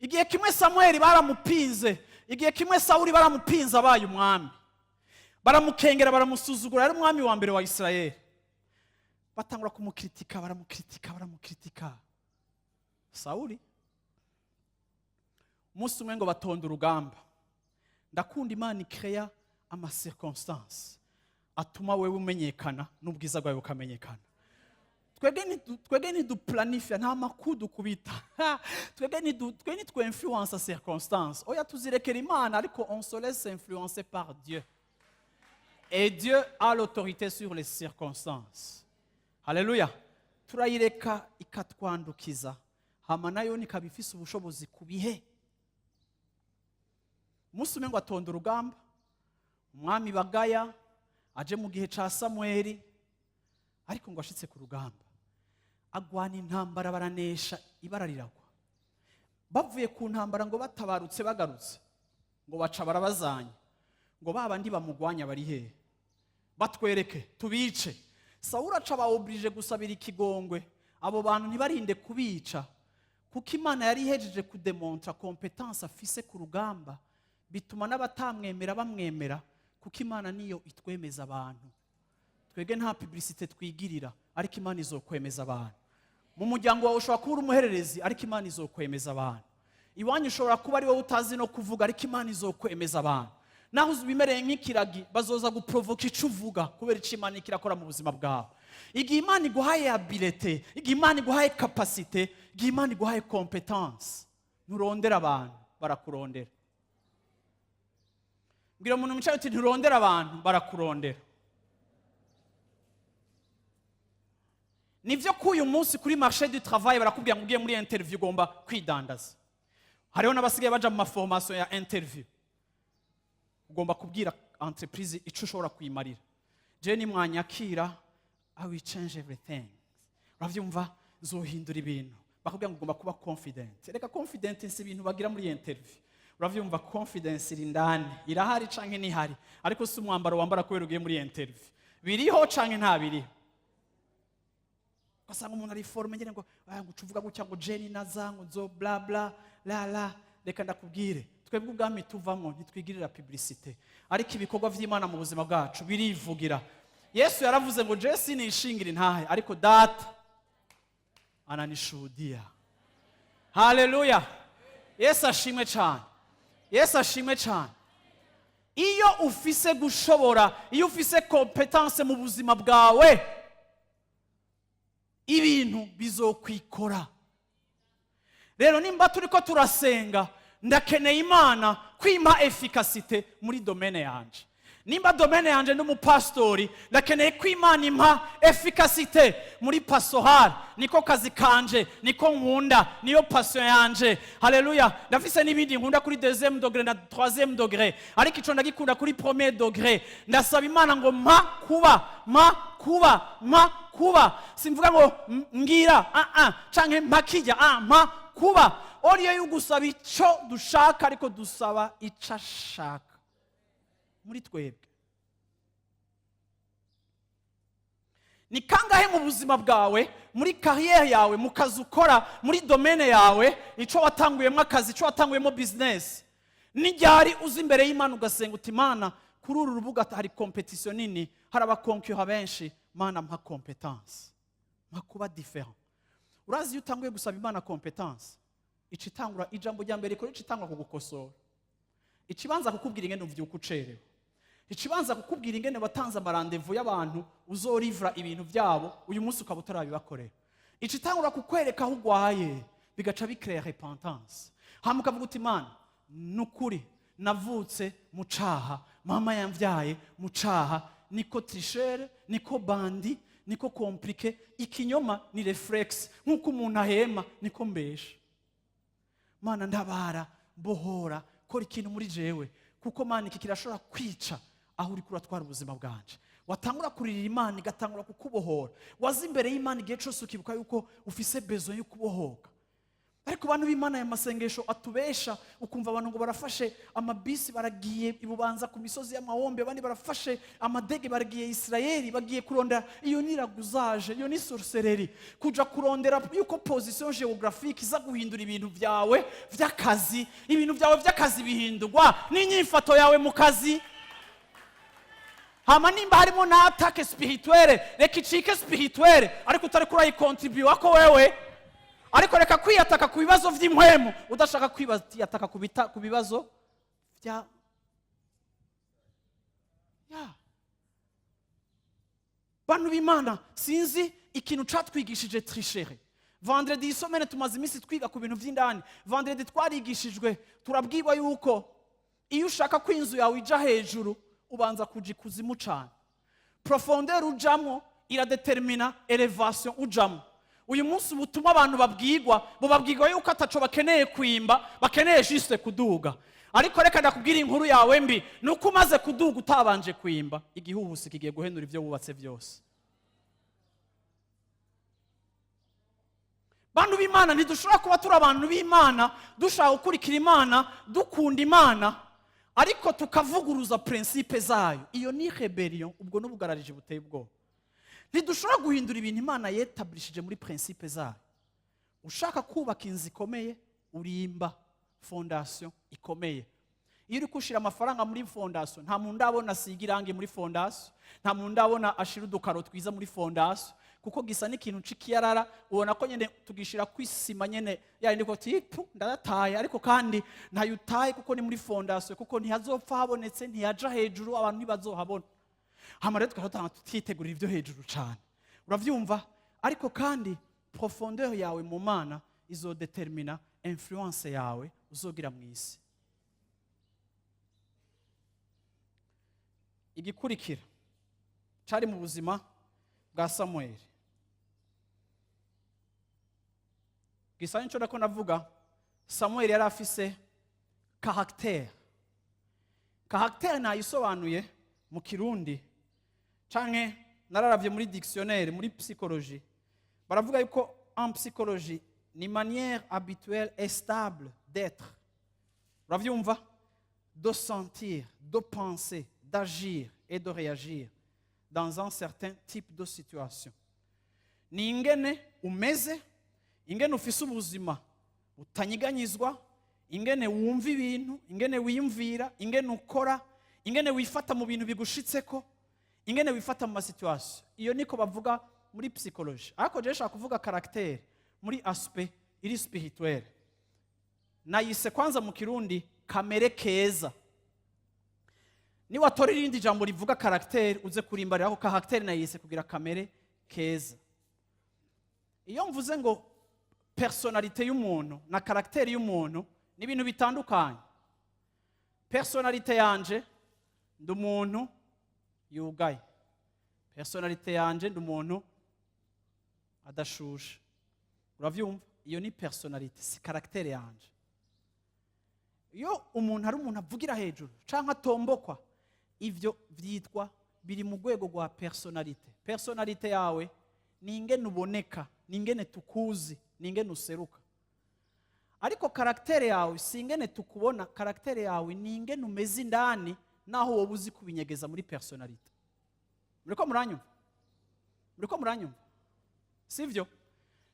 Igihe kimwe Samuel baramupinze, igihe kimwe Sauli baramupinza abaye umwami, baramukengera baramusuzugura, ari umwami wa mbere wa Israeli, batangura kumukritika baramukritika. Sauli umunsi umwe ngo batonda urugamba, ndakunda Imana ikrea ama circonstances atuma wewe umenyekana n'ubwiza bwawe bukamenyekana. Twebwe ntiduplanifia nta makudu kubita twebwe nitwe influence circonstances. Oya tuzirekera Imana ariko on se laisse influencer par Dieu et Dieu a l'autorité sur les circonstances. Haleluya. Turayireka ikatwandukiza hama nayo nikabifise ubushobozi kubihe. Umunsi umwe ngo atonda urugamba, umwami bagaya aje mu gihe ca Samuel, ariko ngo ashitse ku rugamba agwana intambara baranesha ibara riragwa. Bavuye ku ntambara ngo batabarutse bagarutse ngo baca barabazanya ngo babandi bamugwanya bari hehe batwereke tubice. Sauli aca baoblige gusabira ikigongwe abo bantu ntibarinde kubica kuko Imana yari ihejeje kudemontra competence afise ku rugamba, bituma n'abatamwemera bamwemera kuko Imana niyo itwemeza abantu. Twege nta publicité twigirira ariko Imana izokwemeza abantu. Mu muryango wawe ushobora kuba umuhererezi ariko Imana izokwemeza abantu. Iwanyu ushobora kuba ari wowe utazi no kuvuga ariko Imana izokwemeza abantu. Naho ubimereye nk'ikiragi bazoza guprovoka ico uvuga kubera ico Imana ikirakora mu buzima bwawe. Igihe Imana iguhaye abilité, igihe Imana iguhaye capacité, igihe Imana iguhaye competence, nturondera abantu barakurondera. Ngira umuntu mwicaye uti nturondera abantu barakurondera. Nivyo ko uyu munsi kuri marché du travail barakubwira ngo ugiye muri interview ugomba kwidandaza. Hariho n'abasigaye baja mu maformation ya interview. Ugomba kubwira entreprise ico ushobora kuyimarira. Je ni mwanyakira, I will change everything. Uravyumva zohindura ibintu. Bakubwira ngo ugomba kuba confident. Reka confident si ibintu bagira muri interview. Uravyumva confidence iri ndani, irahari canke ntihari, ariko si umwambaro wambara kubera ugiye muri interview. Biriho canke nta biriho. Kasanga umuntu ari forme ngene ngo ngucuvuga gutya ngo Jenny nazango zo bla bla la la. Reka ndakubwire twebwe ubwami tuvamo ntitwigirira publicité ariko ibikorwa vy'Imana mu buzima bwacu birivugira. Yesu yaravuze ngo je sinishingira intahe ariko data ananishuhudia. Haleluya. Yesu ashimwe cyane. Yesu ashimwe cyane. Iyo ufise gushobora, iyo ufise competence mu buzima bwawe, ibintu bizokwikora. Rero nimba turiko turasenga, ndakeneye Imana kwima efficacité muri domaine yanje. Nimba domaine yanje n'umupastori, ndakeneye ko Imana impa efficacité muri pastoral. Niko kazi kanje, niko nkunda, niyo passion yanje. Haleluya. Ndafise n'ibindi nkunda kuri 2e degré na 3e degré, ariko ico ndagikunda kuri 1er degré. Ndasaba Imana ngo mpa kuba. Simvuga ngo ngira canke mpakijya mpa kuba. Oriyo y'ugusaba ico dushaka ariko dusaba ico ashaka muri twebwe. ni kangahe mu buzima bwawe, muri kariyeri yawe, mu kazi ukora, muri domene yawe, icyo watanguyemo akazi, icyo watanguyemo bizinesi, n'iryari uzi imbere y'Imana ugasenga uti Imana, kuri uru rubuga hari kompetisiyo nini, hari abakonkura benshi, Mana mpa kompetansi, mpa kuba diferent. Urazi iyo utanguye gusaba Imana kompetansi, icitangura ijambo rya mbere rikora icitangura kugukosora, ikibanza kukubwira ingene uvyuka ucerewe, ikibanza kukubwira ingene watanze amarandevu y'abantu uzorivra ibintu byabo uyu munsi ukaba utarabibakorera, icitangura kukwereka aho ugwaye, bigaca bicrea repentance. Hama ukavuga uti Imana, nukuri navutse mu caha, mama yamvyaye mu caha, niko tricher, niko bandi, niko compliqué, ikinyoma ni reflex, nkuko umuntu ahema niko mbesha. Mana ndabara, bohora, kora ikintu muri jewe, kuko Mana iki kirashobora kwica aho uri kuratwara ubuzima bwanje. Watangura kuririra Imana igatangura kukubohora, wazi imbere y'Imana igihe cyose ukibuka yuko ufise besoin yo kubohoka. Ariko abantu b'Imana ya masengesho atubesha, ukumva abantu ngo barafashe amabisi baragiye ibubanza ku misozi y'amahombe, abandi barafashe amadege baragiye Israeli, bagiye kurondera, iyo ni raguzaje, iyo ni sorcellerie, kuja kurondera yuko position geographique iza guhindura ibintu byawe vy'akazi, ibintu byawe vy'akazi bihindurwa n'inyifato yawe mu kazi. Hama nimba harimo na attaque spirituelle, reka icike spirituelle, ariko utari kurayikontribuwa ko wewe, ariko reka kwiyataka ku bibazo vy'impwemu udashaka kwiyataka ku bibazo vya bantu b'Imana. Sinzi ikintu catwigishije tricherie. Vendredi isomene tumaze iminsi twiga ku bintu vy'indani. Vendredi twarigishijwe turabwirwa yuko iyo ushaka ko inzu yawe ija hejuru ubanza kuja ikuzimu cane. Profondeur ujamwo iradetermina elevation ujamwo. Uyu munsi butuma abantu babwirwa yuko ataco bakeneye kwimba, bakeneye juste kuduga. Ariko reka ndakubwira inkuru yawe mbi, nuko umaze kuduga utabanje kwimba, igihuhusi kigiye guhenura ivyo wubatse vyose. Bantu b'Imana, ntidushobora kuba turi abantu b'Imana dushaka gukurikira Imana, dukunda Imana, ariko tukavuguruza principe zayo. Iyo ni rebellion, ubwo n'ubugararije buteye ubwoba. Ntidushobora guhindura ibintu Imana yetablishije muri principe zayo. Ushaka kubaka inzu ikomeye, urimba fondation ikomeye. Iyo uri kushira amafaranga muri fondation, nta muntu ndabona asiga irangi muri fondation, nta muntu ndabona ashira udukaro twiza muri fondation, kuko gisa n'ikintu cikiyarara, ubona ko nyene tugishira kwisima nyene yari ndiko tipu ndataye, ariko kandi ntayutaye kuko ni muri fondation, kuko ntihazopfa habonetse, ntiyaja hejuru, abantu ntibazohabona. Hama rero tukaba tutitegurira ibyo hejuru cyane, uravyumva? Ariko kandi profondeur yawe mu Mana izodetermina influence yawe uzogira mu isi. Igikurikira cari mu buzima bwa Samuel. Gisa nico nako navuga, Samuel yari afise caractère. Caractère nayisobanuye mu Kirundi, canke nararavye muri dictionnaire, muri psychologie. Baravuga yuko en psychologie ni manière habituelle et stable d'être. Uravyumva? De sentir, de penser, d'agir et de réagir dans un certain type de situation. Ni ingene umeze, ingene ufise ubuzima utanyiganyizwa, ingene wumva ibintu, ingene wiyumvira, ingene ukora, ingene wifata mu bintu bigushitseko, ingene wifata mu situation. Iyo niko bavuga muri psychologie. Ariko je nshaka kuvuga caractère muri aspect iri spirituelle. Nayise kwanza mu Kirundi kamere keza. Ni watora irindi jambo rivuga caractère uze kurimbarira ko caractère nayise kugira kamere keza. Iyo mvuze ngo personnalité y'umuntu na caractère y'umuntu ni ibintu bitandukanye. Personnalité yanje ndi umuntu yugaye. Personnalité yanje ndi umuntu adashushe. Uravyumva? Iyo ni personnalité, si caractère yanje. Iyo umuntu ari umuntu avugira hejuru canke atombokwa, ivyo vyitwa biri mu rwego rwa personnalité. Personnalité yawe ni ingene uboneka, ni ingene tukuzi, ni ingene useruka. Ariko caractère yawe si ingene tukubona, caractère yawe ni ingene umeze indani naho wowe uzi kubinyegeza muri personnalité. Muriko muranyumva? muriko muranyumva sivyo?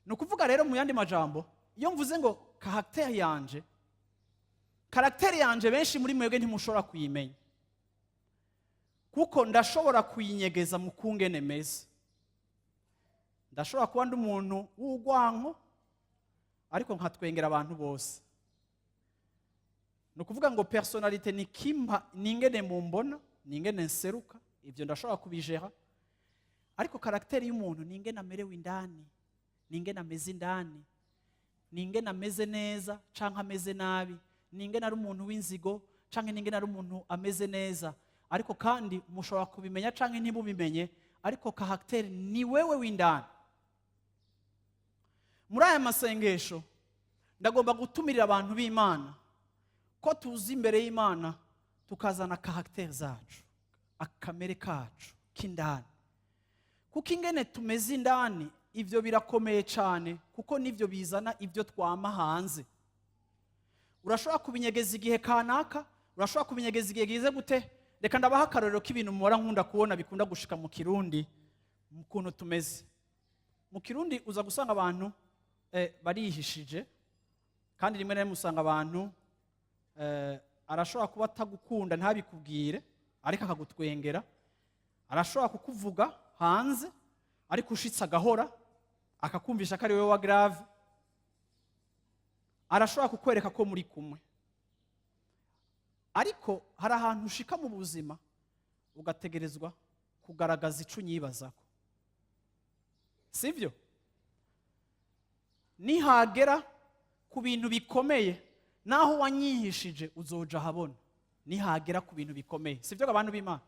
Ni ukuvuga rero mu yandi majambo, iyo mvuze ngo karakteri yanje benshi muri mwebwe ntimushobora kuyimenya, kuko ndashobora kuyinyegeza mu kungene meze. Ndashobora kuba ndi umuntu w'urwanko ariko nkatwengera abantu bose. Ni ukuvuga ngo personalite ni ingene mumbona, ni ingene nseruka, ibyo ndashobora kubijera. Ariko karakteri y'umuntu ni ingene amerewe indani, ni ingene ameze indani, ni ingene ameze neza canke ameze nabi, ni ingene ari umuntu w'inzigo canke ni ingene ari umuntu ameze neza. Ariko kandi mushobora kubimenya canke ntibubimenye, ariko karakteri ni wewe w'indani. Muri aya masengesho ndagomba gutumirira abantu b'Imana ko tuzi imbere y'Imana tukazana karakteri zacu, akamere kacu k'indani. Kuko ingene tumeze indani ivyo birakomeye cyane, kuko nivyo bizana ivyo twama hanze. Urashobora kubinyegeza igihe kanaka, urashobora kubinyegeza igihe gize gute. Reka ndabaha akarorero k'ibintu muhora nkunda kubona bikunda gushika mu Kirundi, mu kuntu tumeze. Mu Kirundi uza gusanga abantu barihishije, kandi rimwe na rimwe usanga abantu arashobora kuba atagukunda ntabikubwire ariko akagutwengera. Arashobora kukuvuga hanze ariko ushitse agahora akakumvisha ko ari wewe wa grave. Arashobora kukwereka ko muri kumwe, ariko hari ahantu ushika mu buzima ugategerezwa kugaragaza ico unyibazako, sivyo? Nihagera ku bintu bikomeye, naho wanyihishije uzoja habona. Nihagera ku bintu bikomeye, sivyo abantu b'Imana?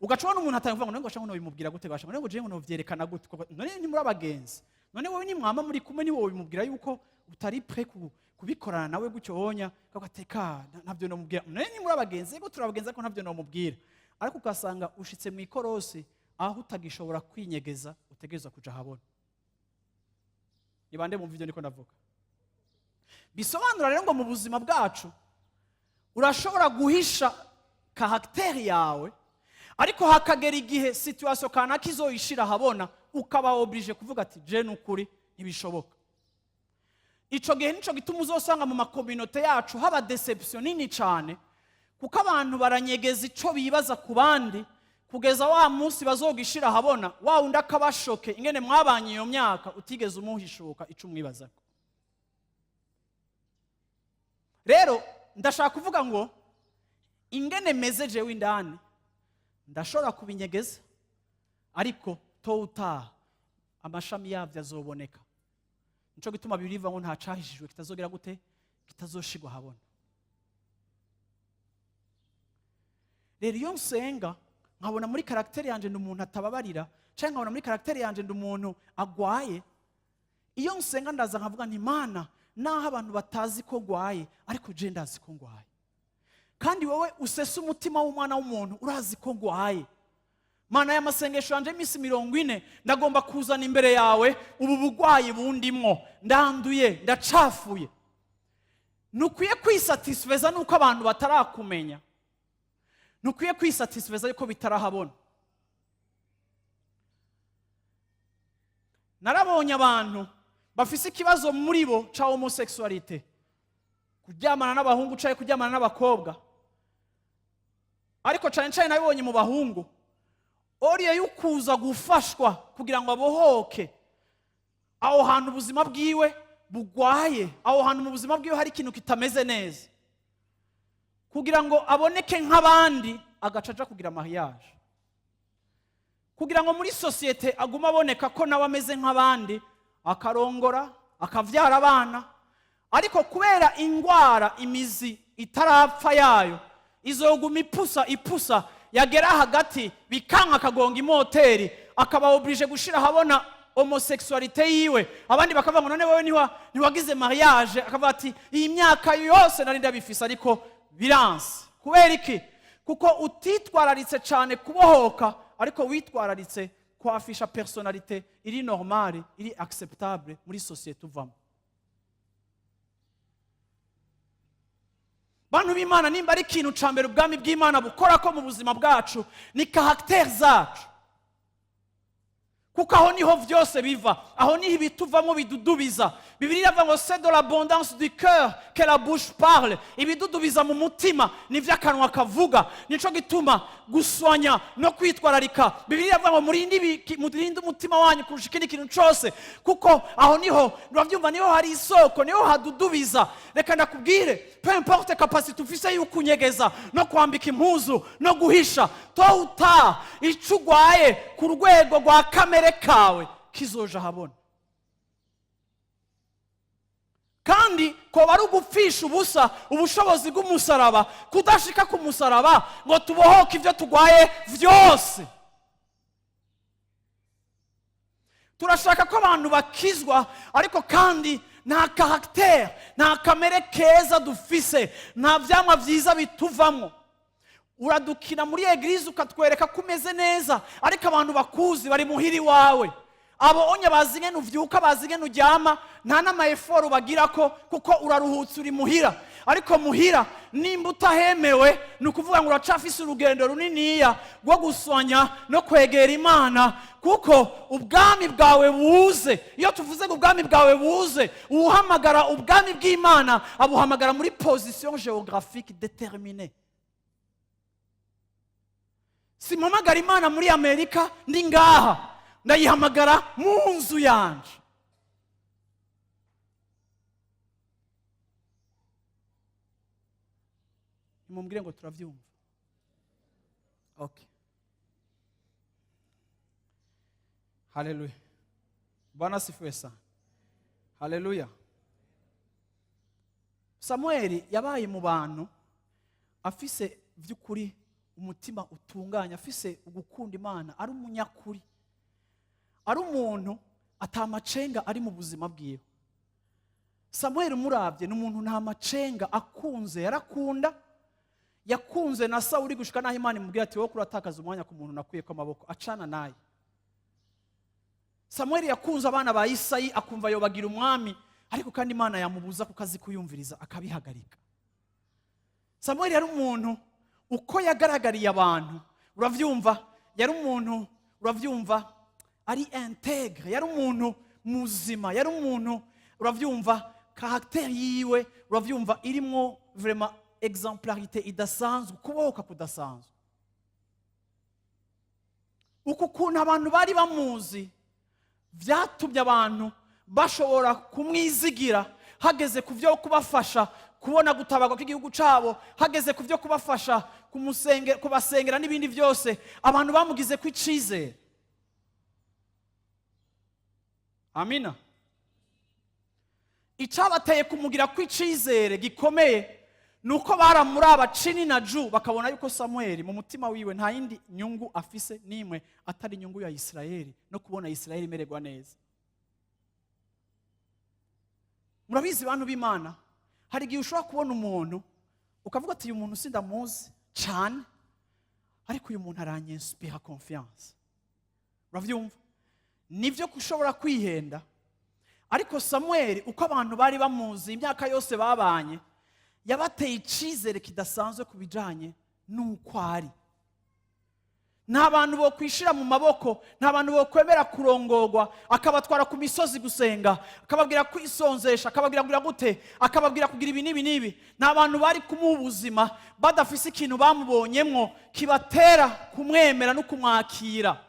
Ugacona umuntu atavuga ngo ngo no bimubwira gute, gasha ngo je ngo no vyerekana gute, none ni muri abagenzi, none wowe ni mwama muri kumwe, ni wowe bimubwira yuko utari pre kubikorana nawe gutyo wonya kagateka ntabyo no mubwira, none ni muri abagenzi, yego turabagenza ko ntabyo no mubwira. Ariko ukasanga ushitse mu ikorosi aho utagishobora kwinyegeza, utegereza kuja habona. Nibande mu video niko ndavuga. Bisobanura rero ngo mu buzima bwacu urashobora guhisha karakteri yawe, ariko hakagera igihe situation kanaka izoyishira habona, ukaba oblige kuvuga ati je n'ukuri ntibishoboka. Ico gihe nico gituma uzosanga mu makominote yacu haba deception nini cyane, kuko abantu baranyegeza ico bibaza ku bandi kugeza wa munsi bazogishira habona, wa undi akabashoke ingene mwabanye iyo myaka utigeze umuhishuka ico umwibazako. Rero ndashaka kuvuga ngo ingene message w'indani ndashobora kubinyegeza, ariko touta amashami yavyo azoboneka. Nico gituma biriva ngo nta cahishijwe kitazogera gute, kitazoshigwa habona. Rero iyo nsenga nkabona muri karakteri yanje ndi umuntu atababarira, cyangwa nkabona muri karakteri yanje ndi umuntu agwaye, iyo nsenga ndaza nkavuga nti Mana, naho abantu batazi ko gwaye, ariko je ndazi ko ngwaye. Kandi wowe usese umutima w'umwana w'umuntu urazi ko ngwaye. Mana y'amasengesho yanje imisi 40 ndagomba kuzana imbere yawe ubu bugwayi bundimwo, ndanduye, ndacafuye. Nukwiye kwisatisfeza nuko abantu batarakumenya, nukwiye kwisatisfeza yuko bitarahabona. Narabonye abantu bafise ikibazo muri bo ca homosexualité, kuryamana n'abahungu caye kuryamana n'abakobwa, ariko cyane cyane nabibonye mu bahungu, oriye yukuza gufashwa kugira ngo abohoke aho hantu ubuzima bwiwe bugwaye, aho hantu mu buzima bwiwe hari ikintu kitameze neza, kugira ngo aboneke nk'abandi, agacaja kugira mariage, kugira ngo muri societe aguma aboneka ko nawe ameze nk'abandi, akarongora akavyara abana. Ariko kubera ingwara imizi itarapfa yayo izoguma ipusa yagera hagati bikanka akagonga imoteri, akaba oblige gushira habona homosexualité yiwe. Abandi bakavuga ngo none wewe ntiwagize mariage, akavuga ati iyi myaka yose nari ndabifisa ariko biranse. Kubera iki? Kuko utitwararitse cyane kubohoka, ariko witwararitse kwafisha personnalité iri normale, iri acceptable muri société uvamo. Bantu b'Imana, nimba ari ikintu ca mbere ubwami bw'Imana bukora ko mu buzima bwacu ni karakteri zacu. kuko aho niho byose biva, aho niho ibituvamo bidudubiza. Bibiliya iravuga ngo c'est de l'abondance du cœur que la bouche parle. Ibidudubiza mu mutima nivyo akanwa kavuga. Nico gituma guswanya no kwitwararika, Bibiliya iravuga ngo murinde umutima wanyu kurusha ikindi kintu cyose, kuko aho niho uravyumva, niho hari isoko, niho hadudubiza. Reka ndakubwire, peu importe capacité ufise y'ukunyegeza no kwambika impuzu no guhisha, to uta icugwaye ku rwego rwa kamere kawe kizoja habona. Kandi ko bari ugupfisha ubusa ubushobozi bw'umusaraba, kudashika ku musaraba ngo tubohoke ibyo tugwaye vyose. Turashaka ko abantu bakizwa, ariko kandi nta caractère, nta kamere keza dufise, nta vyamwa vyiza bituvamo. Uradukina muri eglise ukatwereka ko umeze neza, ariko abantu bakuzi bari muhiri wawe. Abo onye bazingene uvyuka, bazingene uryama, nta n'amaeforo bagirako, kuko uraruhutse uri muhira. Ariko muhira nimba utahemewe, ni ukuvuga ngo uracafise urugendo runiniya rwo guswanya no kwegera Imana, kuko ubwami bwawe buze. Iyo tuvuze ngo ubwami bwawe buze, uhamagara ubwami bw'Imana abuhamagara muri position géographique déterminée. Simpamagara Imana muri Amerika ndi ngaha, ndayihamagara mu nzu yanje. Mumbwire ngo turavyumva. Okay. Haleluya. Bwana asifiwe sana. Haleluya. Samuel yabaye mu bantu afise vy'ukuri umutima utunganya, afise ugukunda Imana, ari umunyakuri, ari umuntu atamacenga ari mu buzima bwiwe. Samuel umuravye ni umuntu nta macenga, akunze, yarakunda, yakunze na Sawuli gushika naho Imana imubwira ati wowe kuratakaza umwanya ku muntu nakwiye ko amaboko, acana naye. Samuel yakunze abana ba Isayi, akumva yobagira umwami, ariko kandi Imana yamubuza ku kazi kuyumviriza, akabihagarika. Samuel yari umuntu uko yagaragariye abantu, uravyumva, yari umuntu, uravyumva, ari intègre, yari umuntu muzima, yari umuntu, uravyumva, caractère yiwe, uravyumva, irimwo vraiment exemplarité idasanzwe, kubohoka kudasanzwe. Uku kuntu abantu bari bamuzi vyatumye abantu bashobora kumwizigira, hageze ku vyo kubafasha kubona gutabarwa kw'igihugu cabo, hageze ku vyo kubafasha kubasengera n'ibindi byose, abantu bamugize ko icizere. Amina. Icabateye kumugira ko icizere gikomeye nuko baramuraba chini na juu, bakabona yuko Samuel mu mutima wiwe nta yindi nyungu afise nimwe atari nyungu ya Israeli no kubona Israeli imererwa neza. Murabizi bantu b'Imana, hari igihe ushobora kubona umuntu ukavuga ati uyu muntu sindamuzi cyane, ariko uyu muntu aranyinspira confiance. Uravyumva? Nivyo kushobora kwihenda, ariko Samuel uko abantu bari bamuzi imyaka yose babanye, yabateye icizere kidasanzwe kubijanye n'uko ari. Nta bantu bo kwishira mu maboko, nta bantu bo kwemera kurongorwa, akabatwara ku misozi gusenga, akababwira kwisonzesha, akababwira kugira gute, akababwira kugira ibi nibi nibi. Nta bantu bari kumuha ubuzima badafise ikintu bamubonyemwo kibatera kumwemera no kumwakira.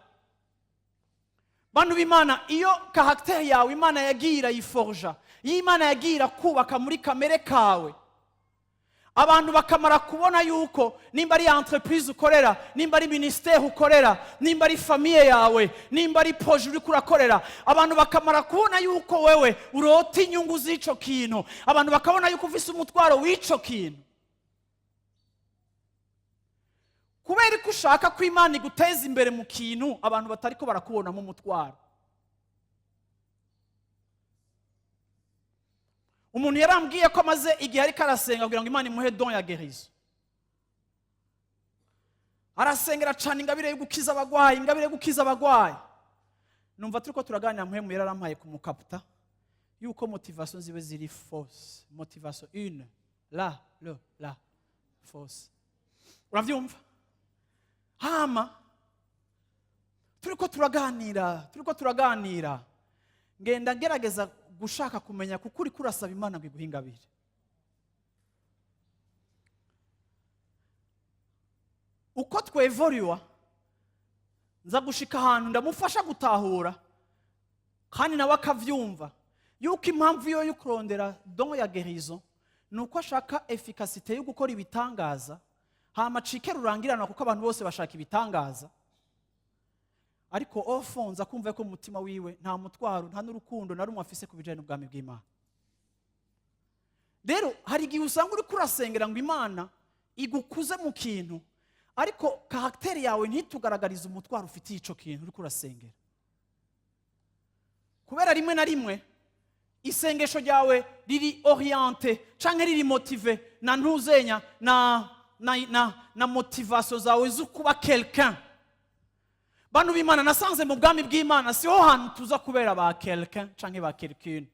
Bantu b'Imana, iyo caractère yawe Imana yagira yiforja, iyo Imana yagira kubaka muri kamere kawe, abantu bakamara kubona yuko nimba ari entreprise ukorera, nimba ari ministère ukorera, nimba ari famille yawe, nimba ari projet uri kurakorera, abantu bakamara kubona yuko wewe urota inyungu z'ico kintu, abantu bakabona yuko ufise umutwaro w'ico kintu. Kubera ko ushaka ko Imana iguteza imbere mu kintu, abantu batariko barakubona mu mutwaro. Umuntu yarambwiye ko amaze igihe ariko arasenga kugira ngo Imana imuhe don ya guérison. Arasengera cyane ingabire yo gukiza abagwayi, ingabire yo gukiza abagwayi. Numva turiko turaganira muhemu yararampaye kumukaputa yuko motivation zibe ziri fausse. Motivation une, la fausse. Uravyumva? Hama turiko turaganira ngenda ngerageza gushaka kumenya kuko uri kurasaba Imana ngo iguhe ingabire. Uko twevolua nza gushika ahantu ndamufasha gutahura kandi nawe akavyumva yuko impamvu yo kurondera don ya guérison nuko ashaka efficacité yo gukora ibitangaza hama cike rurangiranwa kuko abantu bose bashaka ibitangaza, ariko ofonza kumva ko umutima wiwe nta mutwaro nta n'urukundo na rumwe afise kubijanye n'ubwami bw'Imana. Rero hari igihe usanga uri kurasengera ngo Imana igukuze mu kintu, ariko karakteri yawe ntitugaragariza umutwaro ufitiye ico kintu uri kurasengera. Kubera rimwe na rimwe isengesho ryawe riri orienté canke riri motivé na ntuzenya na motivation zawe zo kuba quelqu'un. Bantu b'Imana nasanze mu bwami bw'Imana siho hantu tuza kubera ba quelqu'un canke ba quelqu'une.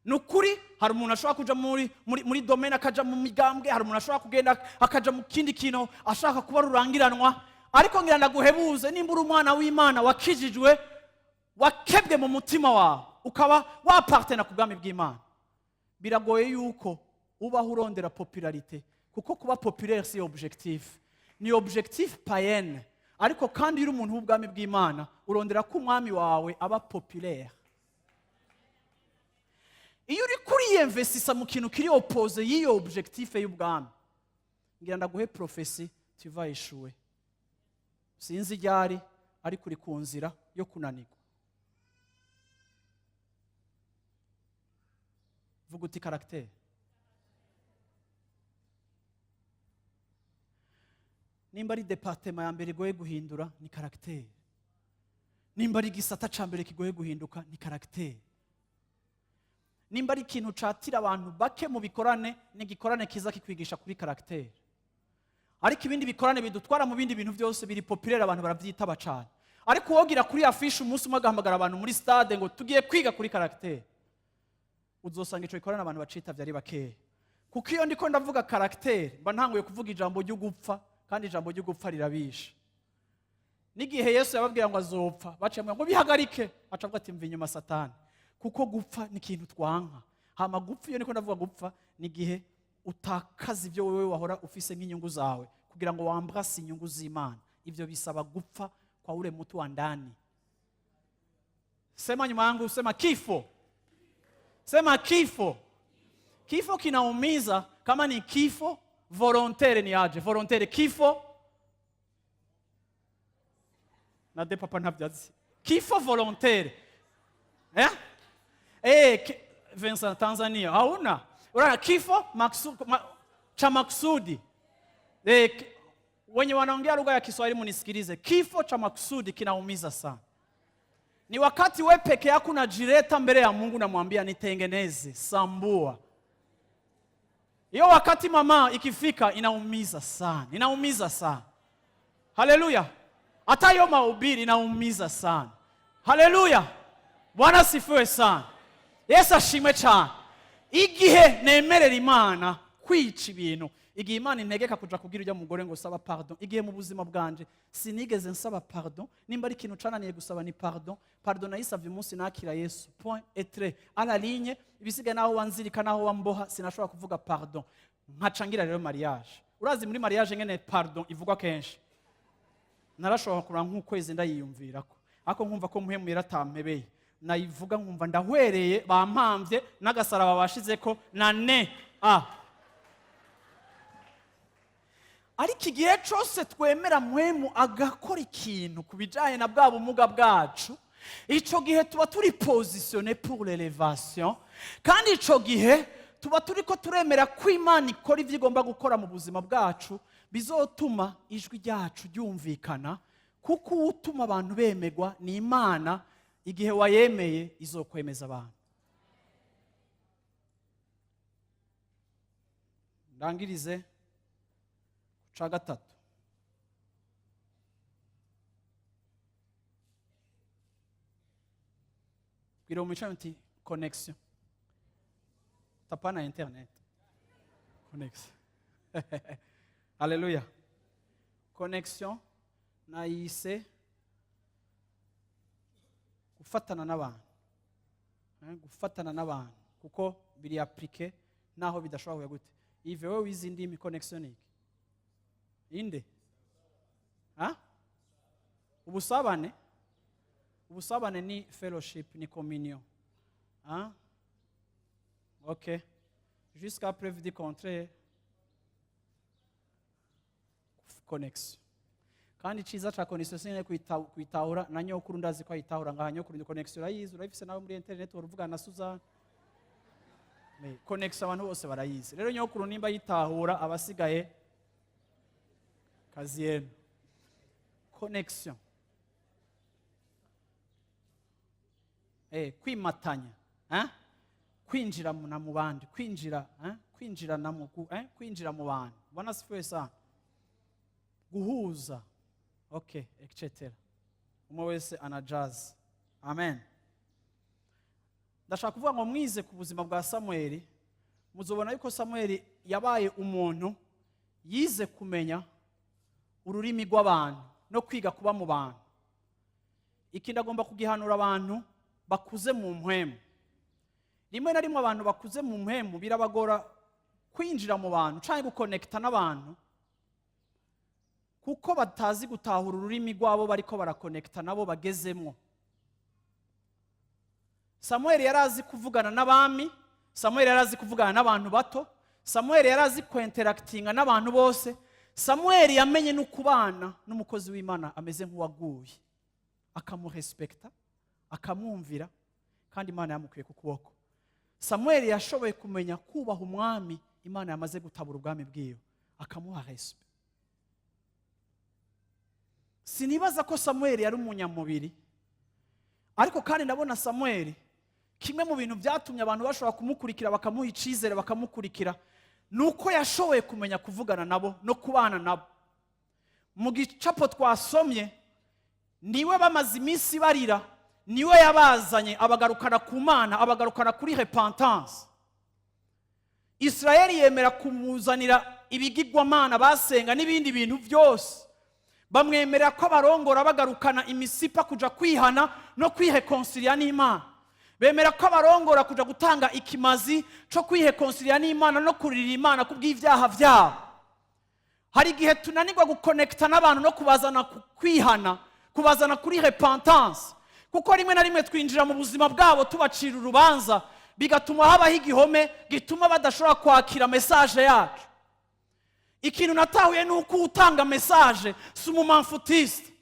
Nukuri hari umuntu ashobora kuja muri domaine akaja mu migambwe, hari umuntu ashobora kugenda akaja mu kindi kintu ashaka kuba rurangiranwa, ariko ngira ndaguhebuze nimba uri umwana w'Imana wakijijwe wakebwe mu mutima wawe ukaba wapartena ku bwami bw'Imana, biragoye yuko ubaho urondera popularité, kuko kuba populaire si objectif, ni objectif païenne. Ariko kandi iri umuntu w'ubwami bw'Imana urondera ko umwami wawe aba populaire. Iyo uri kuriyemvesisa mu kintu kiri opposé y'iyo objectif y'ubwami, ngira ndaguhe prophétie tu vas échouer. Sinzi ryari ariko uri ku nzira yo kunanirwa. Vuga uti caractère. Nimba ari departement ya mbere igoye guhindura ni caractère. Nimba ari gisata ca mbere kigoye guhinduka ni caractère. Nimba ari ikintu catira abantu bake mu bikorane ni gikorane kiza kikwigisha kuri caractère. Ariko ibindi bikorane bidutwara mu bindi bintu byose biri populaire abantu baravyitaba cyane. Ariko wogira kuri affiche umunsi umwe agahamagara abantu muri stade ngo tugiye kwiga kuri caractère, uzosanga ico bikorane abantu bacitavye ari bakeya. Kuko iyo ndiko ndavuga caractère mba ntanguye kuvuga ijambo ryo gupfa, kandi ijambo ryo gupfa rirabisha. N'igihe Yesu yababwira ngo azopfa bacemwe ngo bihagarike, acavuga ati mva inyuma Satani, kuko gupfa ni ikintu twanka. Hama gupfa iyo niko ndavuga gupfa ni igihe utakaza ibyo wewe wahora ufise nk'inyungu zawe kugira ngo wambrase inyungu z'Imana. Ivyo bisaba gupfa kwa ule mtu wa ndani. Sema nyuma yangu, sema kifo. Sema kifo. Kifo kinaumiza. Kama ni kifo volontaire ni aje? Volontaire kifo na de papa ntabyazi. Kifo volontaire. Vincent Tanzania hauna. Unaona kifo cha maksudi. Wenye wanaongea lugha ya Kiswahili munisikilize. Kifo cha maksudi kinaumiza sana. Ni wakati wewe peke yako unajileta mbele ya Mungu na mwambia nitengeneze, sambua. Hiyo wakati mama ikifika inaumiza sana. Inaumiza sana. Haleluya. Hata hiyo mahubiri inaumiza sana. Haleluya. Bwana sifiwe sana. Yesu ashimwe cyane. Igihe nemerera Imana kwica ibintu, igihe Imana integeka kuja kugira ujya mugore ngo saba pardon, igihe mu buzima bwanje sinigeze nsaba pardon, nimba ari ikintu cananiye gusaba ni pardon. Pardon nayisavye umunsi nakira Yesu. Point être à la ligne, ibisiga naho wanzirika naho wamboha sinashobora kuvuga pardon. Nkacangira rero mariage. Urazi muri mariage ngene pardon ivugwa kenshi. Narashobora kuranga nk'ukwezi ndayiyumvirako. Ako nkumva ko muhemu yaratampebeye. Nayivuga nkumva ndahwereye bampamvye n'agasaraba bashizeko na ne ariko igihe cyose twemera muhemu agakora ikintu kubijanye na bwa bumuga bwacu, ico gihe tuba turi positionné pour l'élévation, kandi ico gihe tuba turiko turemera ko Imana ikora ivyo igomba gukora mu buzima bwacu, bizotuma ijwi ryacu ryumvikana, kuko utuma abantu bemegwa ni Imana. Igihe wayemeye izokwemeza abantu. Ndangirize ca gatatu. Bwira umucamanza uti connexion. Tapana internet. Connexion. Haleluya. Connexion na yise gufatana n'abantu, gufatana n'abantu kuko biri appliqué naho bidashobora gute. Ive wewe wize indimi connection iki inde ubusabane ni fellowship, ni communion. OK, jusqu'à preuve du contraire, connexion. Kandi ciza ca connexion sine kwitahura na nyokuru ndazi ko ayitahura ngaha. Nyokuru ni connexion urayizi, urayifise nawe muri internet uruvugana na Suzanne. Connexion abantu bose barayizi. Rero nyokuru nimba yitahura abasigaye kazi yenu. Connexion, kwimatanya, kwinjira mu bandi, kwinjira mu bantu. Bwana sifiwe sana. Guhuza, OK, etc. Umwe wese anajaza. Amen. Ndashaka kuvuga ngo mwize ku buzima bwa Samuel, muzobona yuko Samuel yabaye umuntu yize kumenya ururimi rw'abantu no kwiga kuba mu bantu. Ikindi agomba kugihanura abantu bakuze mu mpwemu. Rimwe na rimwe abantu bakuze mu mpwemu birabagora kwinjira mu bantu cyangwa gukonekita n'abantu kuko batazi gutahura ururimi rwabo bariko barakonekita nabo bagezemwo. Samuel yarazi kuvugana n'abami, Samuel yarazi kuvugana n'abantu bato, Samuel yarazi kwinteractinga n'abantu bose. Samuel yamenye no kubana n'umukozi w'Imana ameze nk'uwaguye, akamurespekta, akamwumvira, kandi Imana yamukuye ku kuboko. Samuel yashoboye kumenya kubaha umwami Imana yamaze gutabura ubwami bwiyo, akamuha respect. Sinibaza ko Samuel yari umunyamubiri, ariko kandi ndabona Samuel kimwe mu bintu byatumye abantu bashobora kumukurikira bakamuha icizere bakamukurikira nuko yashoboye kumenya kuvugana nabo no kubana nabo. Mu gicapo twasomye niwe bamaze iminsi barira, niwe yabazanye abagarukana ku Mana, abagarukana kuri repentance. Israeli yemera kumuzanira ibigirwamana basenga n'ibindi bintu byose, bamwemerera ko abarongora bagarukana imisipa kuja kwihana no kwihekonsilia n'Imana. Bemera ko abarongora kuja gutanga ikimazi cyo kwihekonsilia n'Imana no kurira Imana kubw'ivyaha vyabo. Hari igihe tunanirwa gukonekita n'abantu no kubazana kwihana, kubazana kuri repentance, kuko rimwe na rimwe twinjira mu buzima bwabo tubacira urubanza, bigatuma habaho igihome gituma badashobora kwakira message yacu. Ikintu natahuye nuko utanga message si umumamfutiste.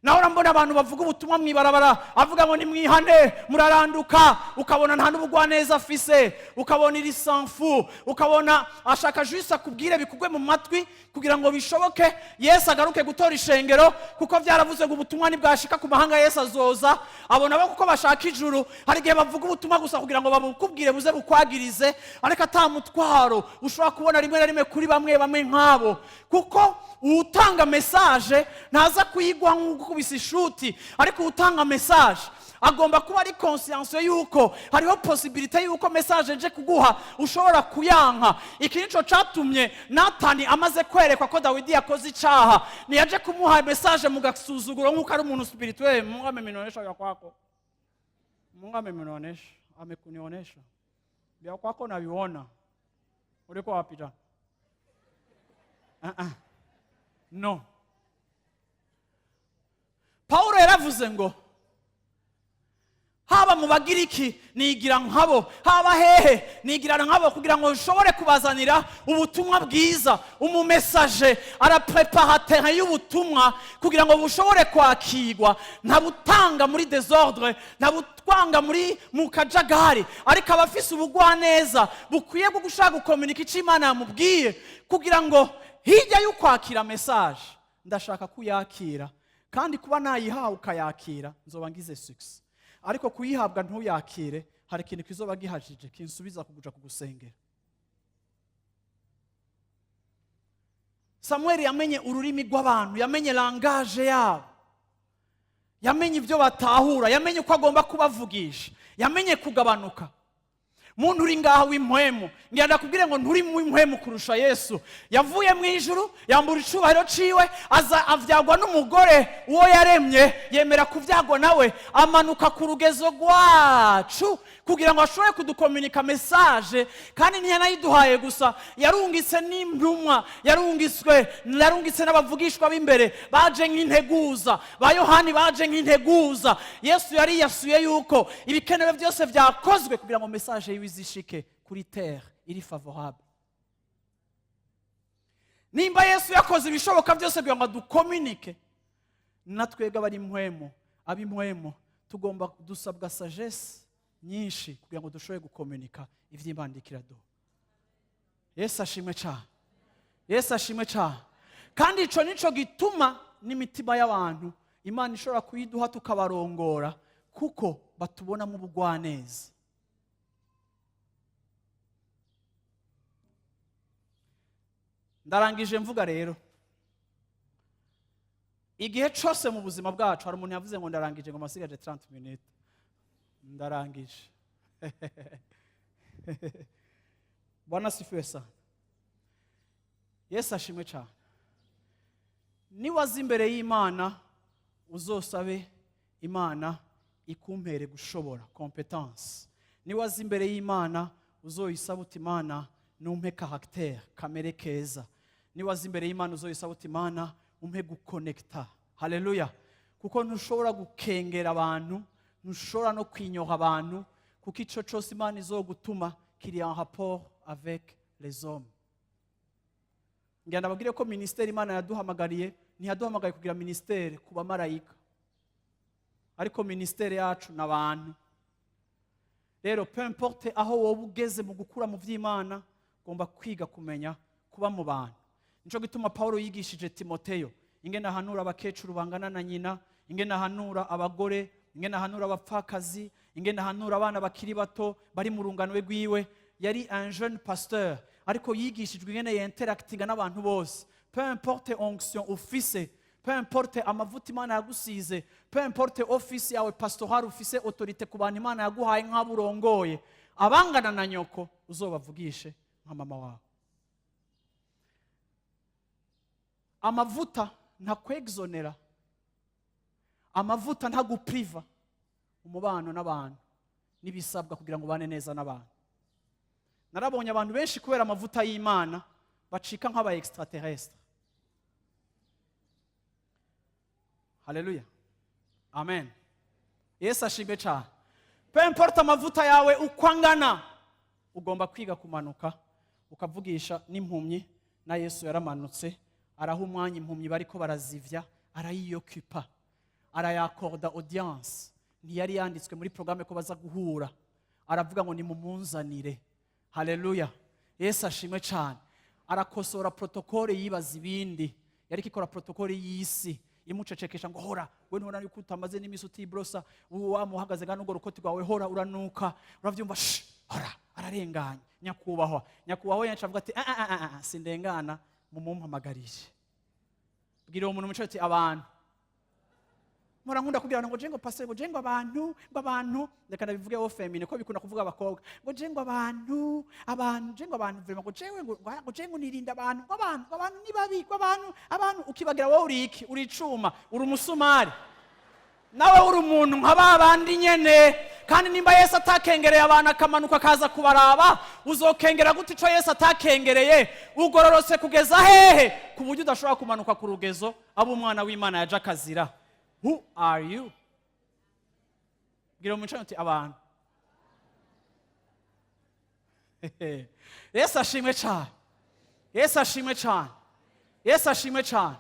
Naho mbona abantu bavuga ubutumwa mwibarabara avuga ngo nimwihane muraranduka, ukabona nta n'ubugwaneza afise, ukabona iri sanfu, ukabona ashaka juste akubwire bikugwe mu matwi kugira ngo bishoboke Yesu agaruke gutora ishengero, kuko byaravuze ngo ubutumwa nibwashika ku mahanga Yesu azoza. Abona bo kuko bashaka ijuru, hari igihe bavuga ubutumwa gusa kugira ngo babukubwire buze bukwagirize, ariko atamutwaro ushobora kubona rimwe na rimwe kuri bamwe nkabo, kuko utanga message ntaza kuyigwa nk'uko bisishuti, ariko utanga message agomba kuba ari conscience yuko hariho possibility yuko message je kuguha ushobora kuyanka. Iki nico catumye Natani amaze kwerekwa ko Dawidi yakoze icaha, niyaje kumuha message mu gasuzuguro nk'uko ari umuntu spirituel. Mungu amenionyesha ya kwako, Mungu amenionyesha, amekunionyesha bya kwako naviona, uliko wapita no. Paulo yaravuze ngo haba mu Bagiriki nigira nkabo, haba hehe nigira nkabo, kugira ngo ushobore kubazanira ubutumwa bwiza. Umumessage araprepara terrain y'ubutumwa kugira ngo bushobore kwakirwa, ntabutanga muri désordre, ntabutwanga muri mu kajagari, ariko abafise ubugwaneza bukwiye bwo gushaka gukomunika icyo Imana yamubwiye, kugira ngo hirya y'ukwakira message ndashaka kuyakira, kandi kuba nayihawe ukayakira nzoba ngize success. Ariko kuyihabwa ntuyakire, hari ikintu kizoba gihajije kinsubiza kuguja kugusengera. Samuel yamenye ururimi rw'abantu, yamenye langage yabo, yamenye ibyo batahura, yamenye uko agomba kubavugisha, yamenye kugabanuka. muntu uri ngaha w'impwemu, ngira ndakubwire ngo nturi w'impwemu kurusha Yesu. Yavuye mu ijuru, yambura icubahiro ciwe, aza avyagwa n'umugore uwo yaremye, yemera kuvyagwa nawe, amanuka ku rugezo rwacu kugira ngo ashobore kudukomunika message. Kandi ntiyanayiduhaye gusa, yarungitse n'intumwa, yarungitse n'abavugishwa b'imbere baje nk'integuza, ba Yohani baje nk'integuza. Yesu yari yasuye yuko ibikenewe byose vyakozwe kugira ngo message yiwe izishike kuri terre iri favorable. Nimba Yesu yakoze ibishoboka byose kugira ngo dukomunike, natwega bari impwemu, ab'impwemu tugomba dusabwa sagesse nyinshi kugira ngo dushobore gukomunika ivy'Imana ikiraduha. Yesu ashimwe cyane. Yesu ashimwe cyane. Kandi ico nico gituma n'imitima y'abantu Imana ishobora kuyiduha tukabarongora, kuko batubona mu bugwaneza. Ndarangije mvuga rero, igihe cyose mu buzima bwacu hari umuntu yavuze ngo ndarangije, ngo masigaje 30 minutes. Ndarangije. Bwana sifiwe sana. Yesu ashimwe cyane. Niwaza imbere y'Imana uzosabe Imana ikumpere gushobora, competence. Niwaza imbere y'Imana uzoyisaba uti Imana numpe caractère, kamere keza. Niwaza imbere y'Imana uzoyisaba uti Imana umpe guconnecta. Haleluya. Kuko ntushobora gukengera abantu, ntushobora no kwinyoha abantu, kuko ico cyose Imana izogutuma kiri en rapport avec les hommes. Ngira ndababwire ko ministère Imana yaduhamagariye, ntiyaduhamagaye kugira ministère kuba marayika, ariko ministère yacu n'abantu. Rero peu importe aho wowe ugeze mu gukura mu vy'Imana, ugomba kwiga kumenya kuba mu bantu. Nico gituma Paulo yigishije Timoteyo ingene ahanura abakecuru bangana na nyina, ingene ahanura abagore, ingene ahanura abapfakazi, ingene ahanura abana bakiri bato bari mu rungano rwiwe. Yari un jeune pasteur, ariko yigishijwe ingene yinteractinga n'abantu bose. Peu importe onction ufise, peu importe amavuta Imana yagusize, peu importe office yawe pastoral ufise autorité ku bantu Imana yaguhaye nk'aburongoye, abangana na nyoko uzobavugishe nka mama wawe. Amavuta ntakwexonera, amavuta ntagupriva umubano n'abantu n'ibisabwa kugira ngo bane neza n'abantu. Narabonye abantu benshi kubera amavuta y'Imana bacika nk'aba extraterrestre. Haleluya. Amen. Yesu ashimwe cyane. Peu importe amavuta yawe ukwangana, ugomba kwiga kumanuka ukavugisha n'impumyi. Na Yesu yaramanutse araha umwanya impumyi bariko barazivya, arayiyokupa, arayakorda audience. Ntiyari yanditswe muri programme ko baza guhura, aravuga ngo nimumunzanire. Haleluya. Yesu ashimwe cyane. Arakosora protokole yibaza ibindi, yari kikora protokole y'isi imucecekesha ngo hora we ntona yuko utamaze n'imisi utibrosa, wamuhagaze ngano ngo rukoti rwawe hora uranuka, uravyumva hora ararenganya. Nyakubahwa yancavuga ati sindengana mumumpamagarije. Bwira uwo muntu muco ati abantu mura nkunda kugira ngo jengo pastor, ngo jengo abantu, reka ndabivuge wo femine ko bikunda kuvuga abakobwa, ngo jengo abantu, jengo abantu vrema, ngo jengo nirinda abantu, ngo abantu ni babi, ngo abantu ukibagira wowe uri iki, uri icuma, uri umusumari, nawe uri umuntu nk'aba bandi nyene. Kandi nimba Yesu atakengereye abantu akamanuka akaza kubaraba, uzokengera gute ico Yesu atakengereye? Ugororose kugeza hehe ku buryo udashobora kumanuka ku rugezo abo umwana w'Imana yaje akazira. Who are you? Gira umuco uti abantu. Yesu ashimwe cyane. Yesu ashimwe cyane. Yesu ashimwe cyane.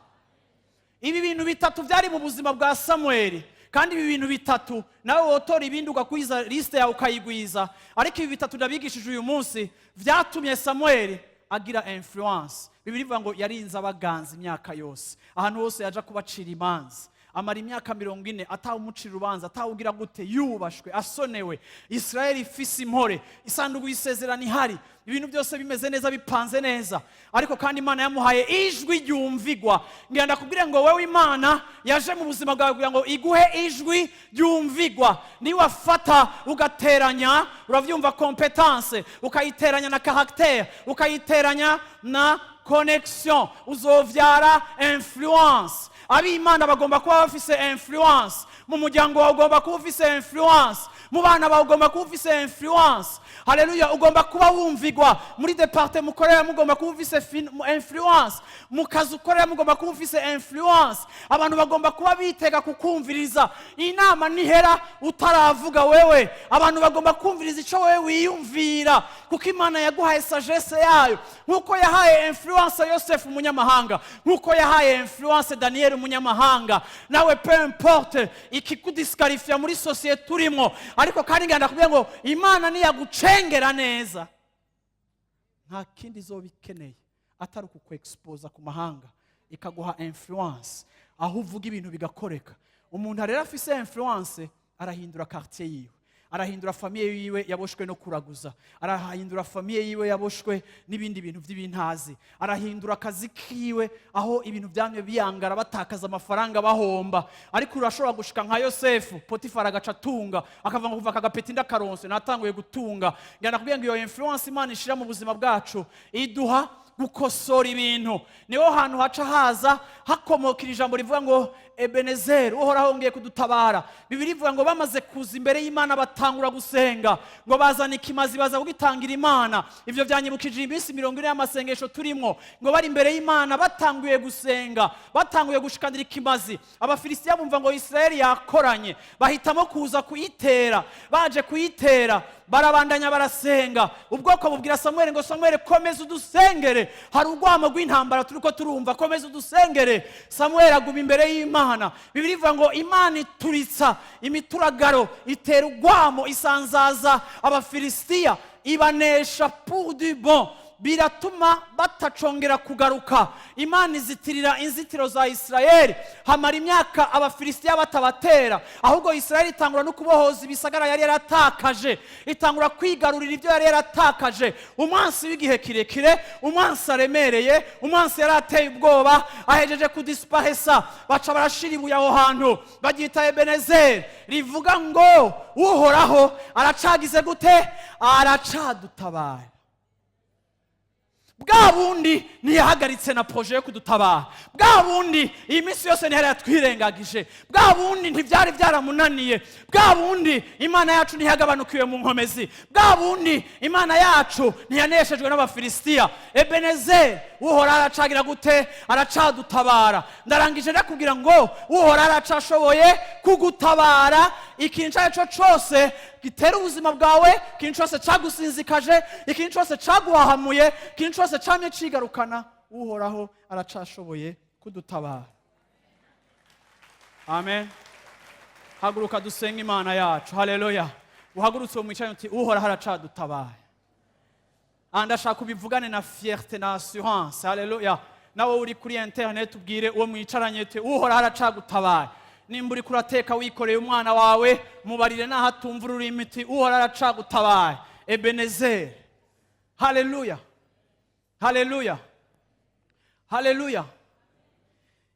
Ibi bintu bitatu byari mu buzima bwa Samuel, kandi ibi bintu bitatu nawe wotora ibindi ugakwiza liste yawe ukayigwiza, ariko ibi bitatu ndabigishije uyu munsi vyatumye Samuel agira influence. Bibiri bivuga ngo yarinze abaganza imyaka yose, ahantu hose yaja kubacira imanza, amara imyaka 40 atawumucira urubanza, atawugira gute, yubashwe, asonewe, Israeli ifise impore, isanduku y'isezerano ihari, ibintu byose bimeze neza, bipanze neza. Ariko kandi Imana yamuhaye ijwi ry'umvirwa. Ngira ndakubwire ngo wewe Imana yaje mu buzima bwawe kugira ngo iguhe ijwi ry'umvirwa. Ni wafata ugateranya, uravyumva competence, ukayiteranya na caractère, ukayiteranya na connexion, uzovyara influence. Ab'Imana bagomba kuba bafise influence, mu muryango wawe ugomba kuba ufise influence, mu bana bawe ugomba kuba ufise influence. Haleluya, ugomba kuba wumvirwa. Muri departement mukorera mugomba kuba ufise influence, mu kazi ukorera mugomba kuba ufise influence. Abantu bagomba kuba bitega kukumviriza. Inama nihera utaravuga wewe, abantu bagomba kumviriza ico wewe wiyumvira, kuko Imana yaguhaye sagesse yayo, nkuko yahaye influence Yosef umunyamahanga, nkuko yahaye influence Daniel umunyamahanga. Nawe peu importe ikikudisqualifia muri societe turimo, ariko kandi nganda kubwira ngo Imana niyagucengera neza, nta kindi zobikeneye atari ukukwexposa ku mahanga, ikaguha influence aho uvuga ibintu bigakoreka. Umuntu rero afise influence arahindura quartier yiwe, arahindura famille yiwe yaboshwe no kuraguza, arahindura famille yiwe yaboshwe n'ibindi bintu by'ibintazi, arahindura akazi kiwe aho ibintu byamye biyangara, batakaza amafaranga bahomba. Ariko urashobora gushika nka Yosefu, Potifara agaca atunga, akava kuva kagapeti ndakaronse natanguye gutunga. Ngana kubwira ngo iyo influence Imana ishira mu buzima bwacu iduha gukosora ibintu. Niho hantu haca haza hakomokira ijambo rivuga ngo Ebenezer, uhoraho ngiye kudutabara. Bibiri ivuga ngo bamaze kuza imbere y'Imana batangura gusenga, ngo bazana ikimazi baza kugitangira Imana. Ivyo vyanyibukije iminsi 40 y'amasengesho turimo, ngo bari imbere y'Imana batanguye gusenga, batanguye gushikandira ikimazi. Abafilisitiya bumva ngo Israeli yakoranye, bahitamo kuza kuyitera. Baje kuyitera, barabandanya barasenga. Ubwoko bubwira Samuel ngo Samuel, komeza udusengere, hari urwamo rw'intambara turiko turumva, komeza udusengere. Samuel aguma imbere y'Imana. Bibiri ivuga ngo Imana ituritsa imituragaro, itera urwamo, isanzaza Abafilisitiya, ibanesha pour du bon. Biratuma batacongera kugaruka. Imana izitirira inzitiro za Israeli, hamara imyaka Abafilisitiya batabatera, ahubwo Israeli itangura no kubohoza ibisagara yari yaratakaje, itangura kwigarurira ibyo yari yaratakaje. Umwansi w'igihe kirekire, umwansi aremereye, umwansi yarateye ubwoba, ahejeje kudispahesa, baca barashira ibuye aho hantu bagita Ebenezer, rivuga ngo uhoraho aracagize gute, aracadutabara. Bwa bundi ntiyahagaritse na projet yo kudutabara, bwa bundi iyi minsi yose ntiyari yatwirengagije, bwa bundi ntibyari byaramunaniye, bwa bundi Imana yacu ntihagabanukiwe mu nkomezi, bwa bundi Imana yacu ntiyaneshejwe n'Abafilisitiya. Ebenezer, uhora aracagira gute, aracadutabara. Ndarangije ndakubwira ngo uhora aracashoboye kugutabara ikintu cyaco cyose gitera ubuzima bwawe, ikintu cyose cyagusinzikaje, ikintu cyose cyaguhahamuye, ikintu cyose cyamye cigarukana, uhoraho aracashoboye kudutabara. Amen. Haguruka dusenga Imana yacu. Haleluya. Uhagurutse mu cyane uti uhoraho aracadutabara. Andashaka kubivugane na fierté na assurance. Haleluya. Nawe uri kuri internet ubwire uwo mwicaranye uti uhoraho aracagutabara. Nimba uri kurateka wikoreye umwana wawe, mubarire naho atumva ururimi uti uhoraho aracagutabara. Ebenezer. Haleluya. Haleluya. Haleluya.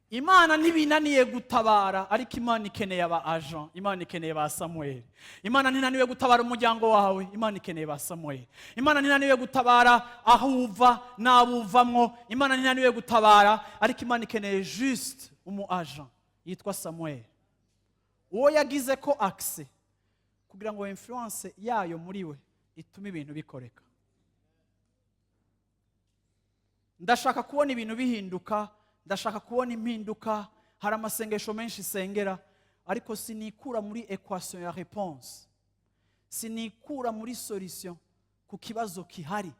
Imana ntibinaniye gutabara, ariko Imana ikeneye aba agent, Imana ikeneye ba Samuel. Imana ntinaniwe gutabara umuryango wawe, Imana ikeneye ba Samuel. Imana ntinaniwe gutabara aho uva n'abuvamwo, Imana ntinaniwe gutabara, ariko Imana ikeneye juste umu agent yitwa Samuel, uwo yagize ko accès kugira ngo influence yayo muri we itume ibintu bikoreka. Ndashaka kubona ibintu bihinduka, ndashaka kubona impinduka. Hari amasengesho menshi sengera, ariko sinikura muri equation ya réponse, sinikura muri solution ku kibazo kihari.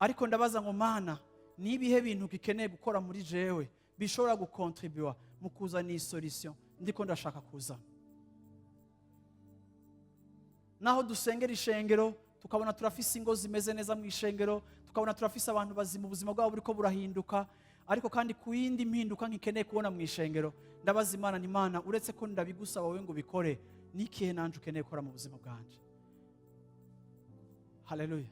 Ariko ndabaza ngo Mana, ni ibihe bintu gikeneye gukora muri jewe bishobora gukontribuwa mu kuzana iyi solution ndiko ndashaka kuzana. Naho dusengera ishengero tukabona turafise ingo zimeze neza mu ishengero, tukabona turafise abantu bazima ubuzima bwabo buriko burahinduka, ariko kandi ku yindi mpinduka nkikeneye kubona mu ishengero ndabaza Imana n'Imana uretse ko ndabigusaba wowe ngo ubikore nikihe nanje ukeneye gukora mu buzima bwanje. Haleluya.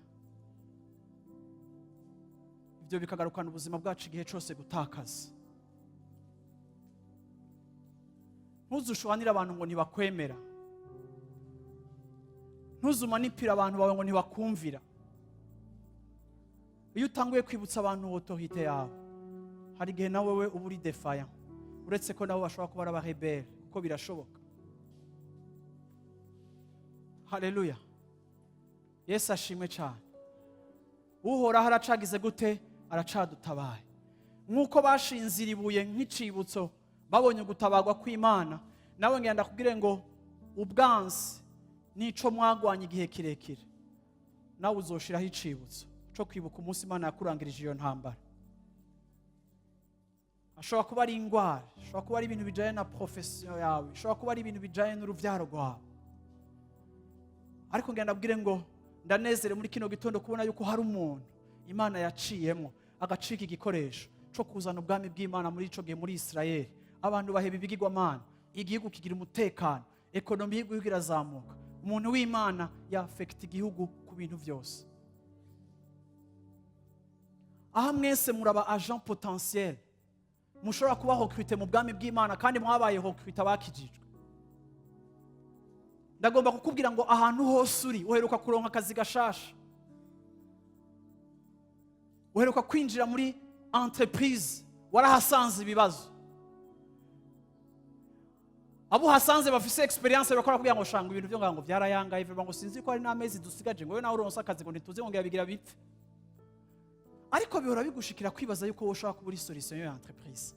Ibyo bikagarukana ubuzima bwacu igihe cyose gutakaza. Ntuzushuhanira abantu ngo ntibakwemera. Ntuzumanipira abantu bawe ngo ntibakumvira. Iyo utanguye kwibutsa abantu autorité yawe, hari igihe nawe wewe uba uri defiant. Uretse ko nabo bashobora kuba ari abarebere, kuko birashoboka. Haleluya. Yesu ashimwe cyane. Uhoraho aracagize gute? Aracadutabaye. Nk'uko bashinzira ibuye nk'icibutso babonye gutabagwa kw'Imana, nawe ngenda kubwire ngo ubwansi nico mwagwanye igihe kirekire, nawe uzoshiraho icibutso cyo kwibuka umunsi Imana yakurangirije iyo ntambara. Ashobora kuba ari ingwara, ashobora kuba ari ibintu bijanye na profession yawe, ashobora kuba ari ibintu bijanye n'uruvyaro rwawe. Ariko ngenda kubwire ngo ndanezere muri kino gitondo kubona yuko hari umuntu Imana yaciyemo agacika igikoresho cyo kuzana ubwami bw'Imana muri ico gihe muri Israeli. Abantu baheba ibigirwamana, igihugu kigira umutekano, ekonomi y'igihugu irazamuka. Umuntu w'Imana yafekta igihugu ku bintu byose. Aha mwese muraba agent potentiel, mushobora kuba recruté mu bwami bw'Imana kandi mwabaye recruté abakijijwe. Ndagomba kukubwira ngo ahantu hose uri uheruka kuronka akazi gashasha, uheruka kwinjira muri entreprise, warahasanze ibibazo. Abo hasanze bafise experience bakora kugira ngo shanga ibintu byo ngo byarayangaye bivuga ngo sinzi ko ari n'amezi dusigaje ngo we nawe uronse akazi ngo ntituze ngo yabigira bipfe. Ariko bihora bigushikira kwibaza yuko woshaka kuba uri solution yo entreprise.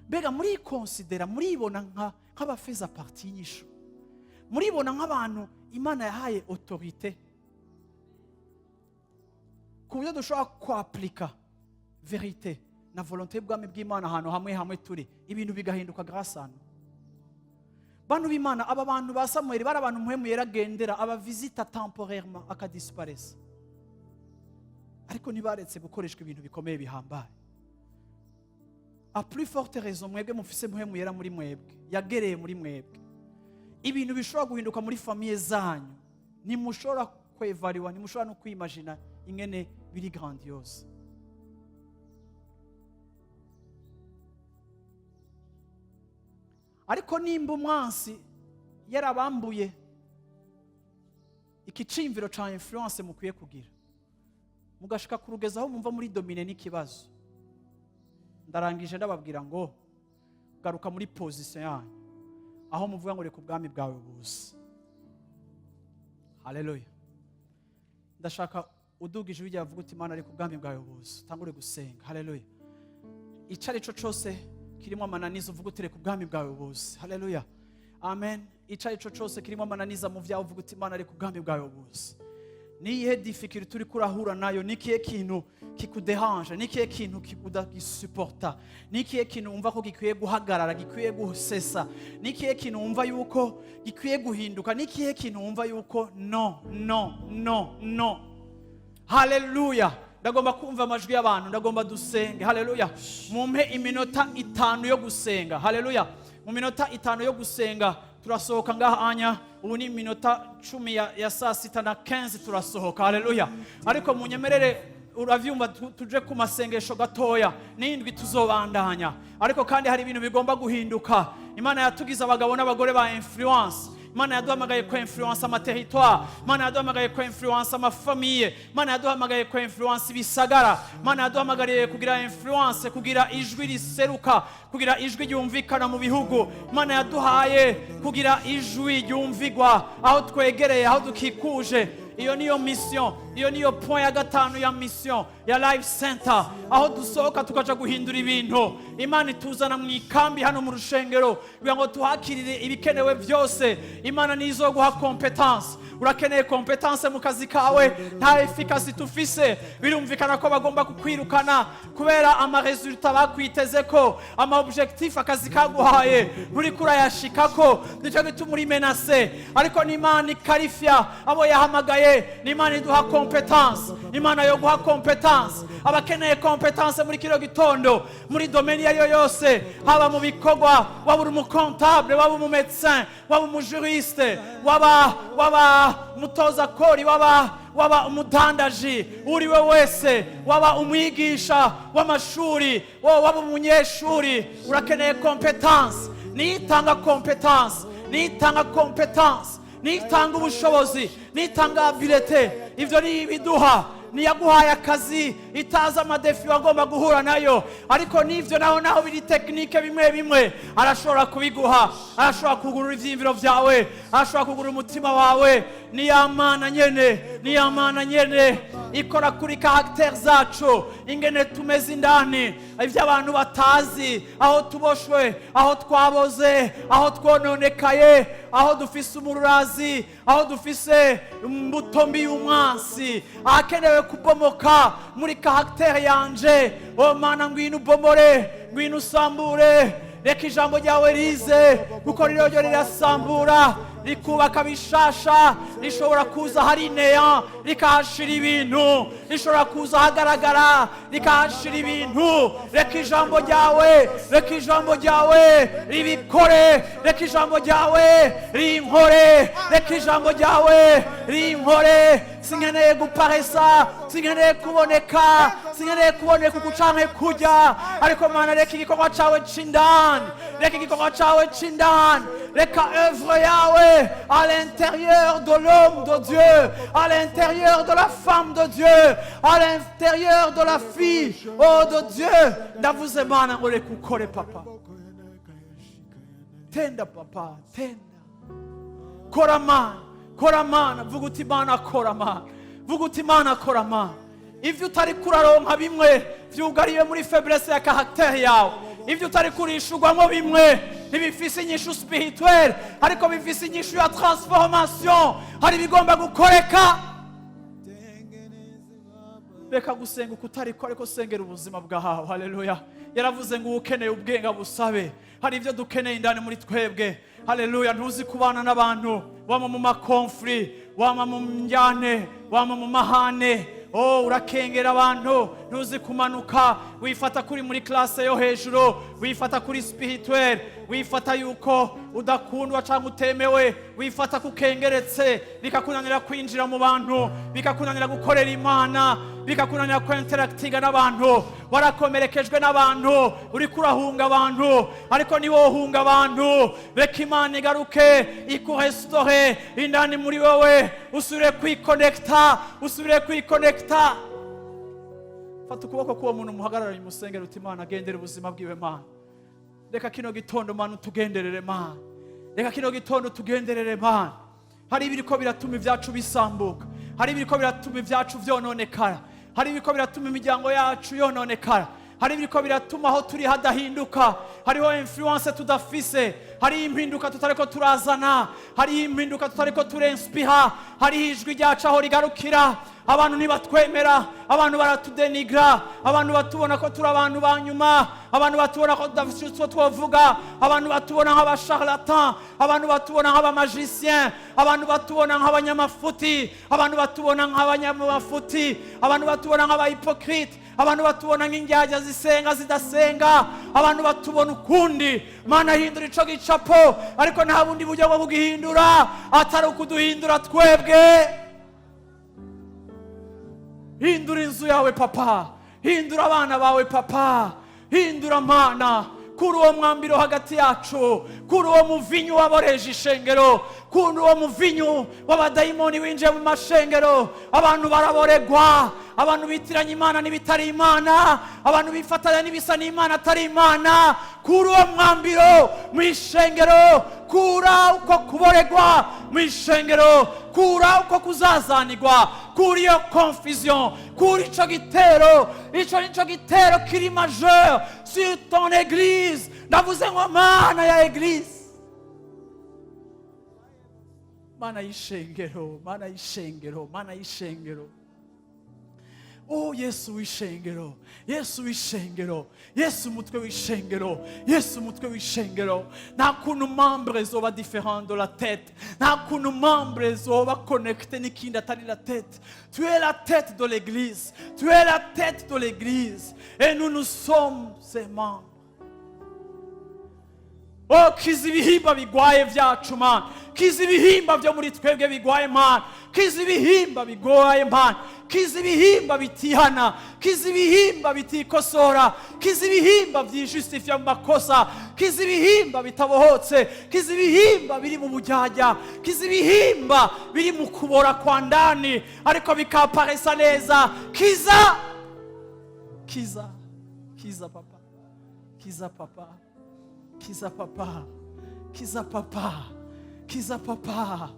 Mbega muri considera muribona nk'abafeza partie nyisho, muribona nk'abantu Imana yahaye autorité ku buryo dushobora kuaplika vérité na volonté bw'Imana bw'Imana ahantu hamwe turi, ibintu bigahinduka grâce à nous. Bantu b'Imana, aba bantu ba Samuel bari abantu muhemu yeragendera abavisita temporairement akadisparaître, ariko ntibaretse gukoreshwa ibintu bikomeye bihambaye. A plus forte raison mwebwe mufise muhemu yera muri mwebwe, yagereye muri mwebwe, ibintu bishobora guhinduka muri famille zanyu ntimushobora kwevariwa, ntimushobora no kwimagina ingene biri grandiose. Ariko nimba umwansi yarabambuye ikicimviro ca influence mukwiye kugira, mugashika kurugeza aho mumva muri domine n'ikibazo, ndarangije ndababwira ngo garuka muri position yanyu, aho muvuga ngo reka ubwami bwawe buze. Haleluya. Ndashaka udugije bijya bavuga uti Imana reka ubwami bwawe buze, tangure gusenga. Haleluya. Icari cyo cyose kirimo amananiza uvuga uti reka ubwami bwawe buze. Haleluya. Amen. Icari cyo cyose kirimo amananiza mu vyawe uvuga uti Imana reka ubwami bwawe buze. Niyihe difficulty turi kurahura nayo, nikiye kintu kikuderange, nikiye kintu kikudagisuporta, nikiye kintu umva ko gikwiye guhagarara, gikwiye gusesa, nikiye kintu umva yuko gikwiye guhinduka, nikiye kintu umva yuko no. Haleluya. Ndagomba kumva amajwi y'abantu, ndagomba dusenge. Haleluya. Mumpe iminota 5 yo gusenga. Haleluya. Mu minota 5 yo gusenga turasohoka ngaha anya, ubu ni minota 10 ya saa 6:15 turasohoka. Haleluya. Ariko munyemerere uravyumva tuje ku masengesho gatoya, n'indwi tuzobandanya. Ariko kandi hari ibintu bigomba guhinduka. Imana yatugize abagabo n'abagore ba influence. Imana yaduhamagaye ko influence amaterritoire, Imana yaduhamagaye ko influence amafamille, Imana yaduhamagaye ko influence ibisagara, Imana yaduhamagaye kugira influence, kugira ijwi riseruka, kugira ijwi ryumvikana mu bihugu. Imana yaduhaye kugira ijwi ryumvirwa aho twegereye, aho dukikuje. Iyo niyo mission, iyo niyo point ya gatanu ya mission ya Life Center, aho dusohoka tukaja guhindura ibintu. Imana ituzana mu ikambi hano mu rushengero kugira ngo tuhakirire ibikenewe byose. Imana nizo guha competence. Urakeneye competence mu kazi kawe, nta efficacy tufise, birumvikana ko bagomba kukwirukana kubera ama resultat bakwiteze ko, ama objectif akazi kaguhaye nturi kurayashikako, nico gituma uri menace. Ariko n'Imana ikarifya abo yahamagaye, n'Imana iduha competence, Imana yo guha competence, abakeneye competence muri kino gitondo, muri domaine yayo yose, haba mu bikorwa, waba uri umukontable, waba umumédecin, waba umujuriste, waba mutoza kori, waba umudandaji, uriwe wese, waba umwigisha w'amashuri, waba umunyeshuri, urakeneye competence. Nitanga competence, nitanga competence, nitanga ubushobozi, nitanga abilité. Ivyo ni ibiduha, niyaguhaye akazi itaza amadefi wagomba guhura nayo, ariko nivyo naho biri tekinike bimwe arashobora kubiguha, arashobora kugurura ivyiyumviro vyawe, arashobora kugurura umutima wawe. Ni ya Mana nyene ikora kuri caractère zacu, ingene tumeze indani, ivyo abantu batazi, aho tuboshwe, aho twaboze, aho twononekaye, aho dufise umururazi, aho dufise imbuto mbi y'umwansi, ahakenewe kubomoka muri caractère yanje. O Mana, ngwino ubomore, ngwino usambure, reka ijambo ryawe rize, kuko ryo rirasambura, rikubaka bishasha. Rishobora kuza hari néant rikahashira ibintu, rishobora kuza hagaragara rikahashira ibintu. Reka ijambo ryawe ribikore, reka ijambo ryawe rinkore, reka ijambo ryawe rinkore. Sinkeneye guparesa, sinkeneye kuboneka uku canke kurya, ariko Mana, reka igikorwa cawe c'indani, reka œuvre yawe à l'intérieur de l'homme de Dieu, à l'intérieur de la femme de Dieu, à l'intérieur de la fille de Dieu. Ndavuze Mana ngo reka ukore papa, tenda papa, tenda, kora Mana, vuga uti Mana kora Mana, vuga uti Mana kora Mana. Ivyo utari kuraronka bimwe vyugariye muri faiblesse ya caractère yawe, ivyo utari kurishurwamo bimwe ntibifise inyishu spirituelle, ariko bifise inyishu ya transformation. Hari bigomba gukoreka. Reka gusenga ukutariko, ariko sengera ubuzima bwawe. Haleluya. Yaravuze ngo ukeneye ubwenga busabe. Hari ivyo dukeneye indani muri twebwe. Haleluya. Ntuzi kubana n'abantu, wama mu makonfli, wama mu njyane, wama mu mahane. Urakengera abantu, ntuzi kumanuka, wifata kuri muri classe yo hejuru, wifata kuri spirituel, wifata yuko udakundwa cyangwa utemewe, wifata kukengeretse, bikakunanira kwinjira mu bantu, bikakunanira gukorera Imana, bikakunanira kwinteractinga n'abantu. Warakomerekejwe n'abantu, uri kurahunga abantu, ariko ni wowe uhunga abantu. Reka Imana igaruke ikurestore indani muri wowe, usubire kwiconnecta. Fata ukuboko k'uwo muntu muhagararanye musengera uti Imana agendere ubuzima bwiwe Mana. Reka kino gitondo Mana utugenderere Mana, reka kino gitondo tugenderere Mana. Hari ibiriko biratuma ivyacu bisambuka, hari ibiriko biratuma ivyacu vyononekara, hari ibiriko biratuma imiryango yacu yononekara, hari ibiriko biratuma aho turi hadahinduka. Hariho influence tudafise, hari impinduka tutariko turazana, hari impinduka tutariko turenspira, hari ijwi ryacu aho rigarukira. Abantu ntibatwemera, abantu baratudenigra, abantu batubona ko turi abantu banyuma, abantu batubona ko tudafise icyo twovuga, abantu batubona nk'abasharlatan, abantu batubona nk'abamagicien, abantu batubona nk'abanyamafuti, abantu batubona nk'abanyamafuti, abantu batubona nk'abahypocrite, abantu batubona nk'indyarya zisenga zidasenga, abantu batubona ukundi. Mana, hindura ico gicapo, ariko nta bundi buryo bwo kugihindura atari ukuduhindura twebwe. Hindura inzu yawe papa, hindura abana bawe papa, hindura Mana. Kuri uwo mwambiro hagati yacu, kuri uwo muvinyu waboreje ishengero, kuri uwo muvinyu w'abadayimoni winjiye mu mashengero. Abantu baraboregwa, abantu bitiranya Imana n'ibitari Imana, abantu bifatanya n'ibisa n'Imana atari Imana. Kuri uwo mwambiro mu ishengero, kura uko kuboregwa mu ishengero, kura uko kuzazanirwa, kuri iyo confusion, kuri ico gitero, ico gitero kiri majeur sur ton église. Ndavuze ngo Mana ya église, Mana y'ishengero, Mana y'ishengero, Mana y'ishengero. Oh Yesu w'ishengero, Yesu w'ishengero, Yesu umutwe w'ishengero, Yesu umutwe w'ishengero. Nta kuntu membre zoba différent de la tête, nta kuntu membre zoba connecté n'ikindi atari la tête. Tu es la tête de l'église, tu es la tête de l'église, et nous sommes ses membres. Oh, kiza ibihimba bigwaye vyacu mana, kiza ibihimba vyo muri twebwe bigwaye mana, kiza ibihimba bigwaye mana, kiza ibihimba bitihana, kiza ibihimba bitikosora, kiza ibihimba vyijustifia mu makosa, kiza ibihimba bitabohotse, kiza ibihimba biri mu bujyajya, kiza ibihimba biri mu kubora kwa ndani ariko bikaparesa neza. Kiza papa, kiza papa, kiza papa, kiza papa, kiza papa,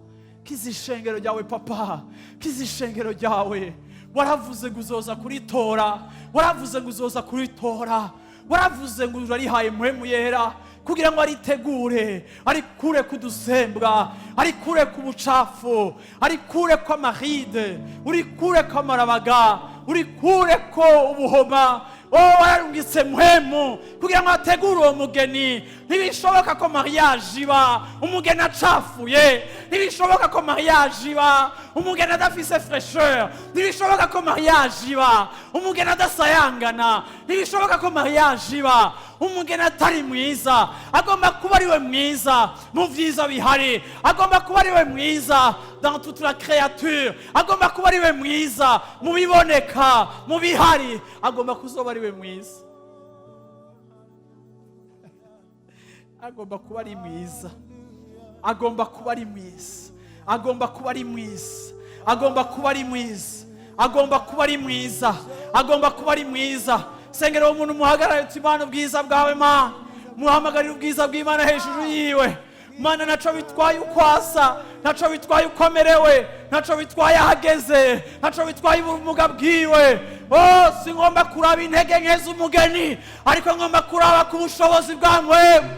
kiza ishengero ryawe papa, kiza ishengero ryawe. Waravuze ngo uzoza kuritora, waravuze ngo uzoza kuritora, waravuze ngo urarihaye mpwemu yera kugira ngo aritegure, arikure kudusembwa, arikure ku bucafu, arikure ko amaride, urikure ko amarabaga, urikure ko ubuhoma. Oh, wararungitse mpwemu kugira ngo ategure uwo mugeni. Ntibishoboka ko mariage iba umugeni acafuye, ntibishoboka ko mariage iba umugeni adafise fraîcheur, ntibishoboka ko mariage iba umugeni adasayangana, ntibishoboka ko mariage iba umugeni atari mwiza. Agomba kuba ari we mwiza mu vyiza bihari, agomba kuba ari we mwiza dans toute la créature, agomba kuba ari we mwiza mu biboneka, mu bihari, agomba kuzoba ari we mwiza, agomba kuba ari mwiza, agomba kuba ari mwiza, agomba kuba ari mwiza, agomba kuba ari mwiza, agomba kuba ari mwiza, agomba kuba ari mwiza. Sengera umuntu muhagarare uti Mana ubwiza bwawe Mana, muhamagarira ubwiza bw'Imana hejuru yiwe. Mana naco bitwaye ukwasa, naco bitwaye ukomerewe, naco bitwaye ahageze, naco bitwaye ubumuga bwiwe. Oh, singomba kuraba intege nke z'umugeni, ariko ngomba kuraba ku bushobozi bwa mpwemu.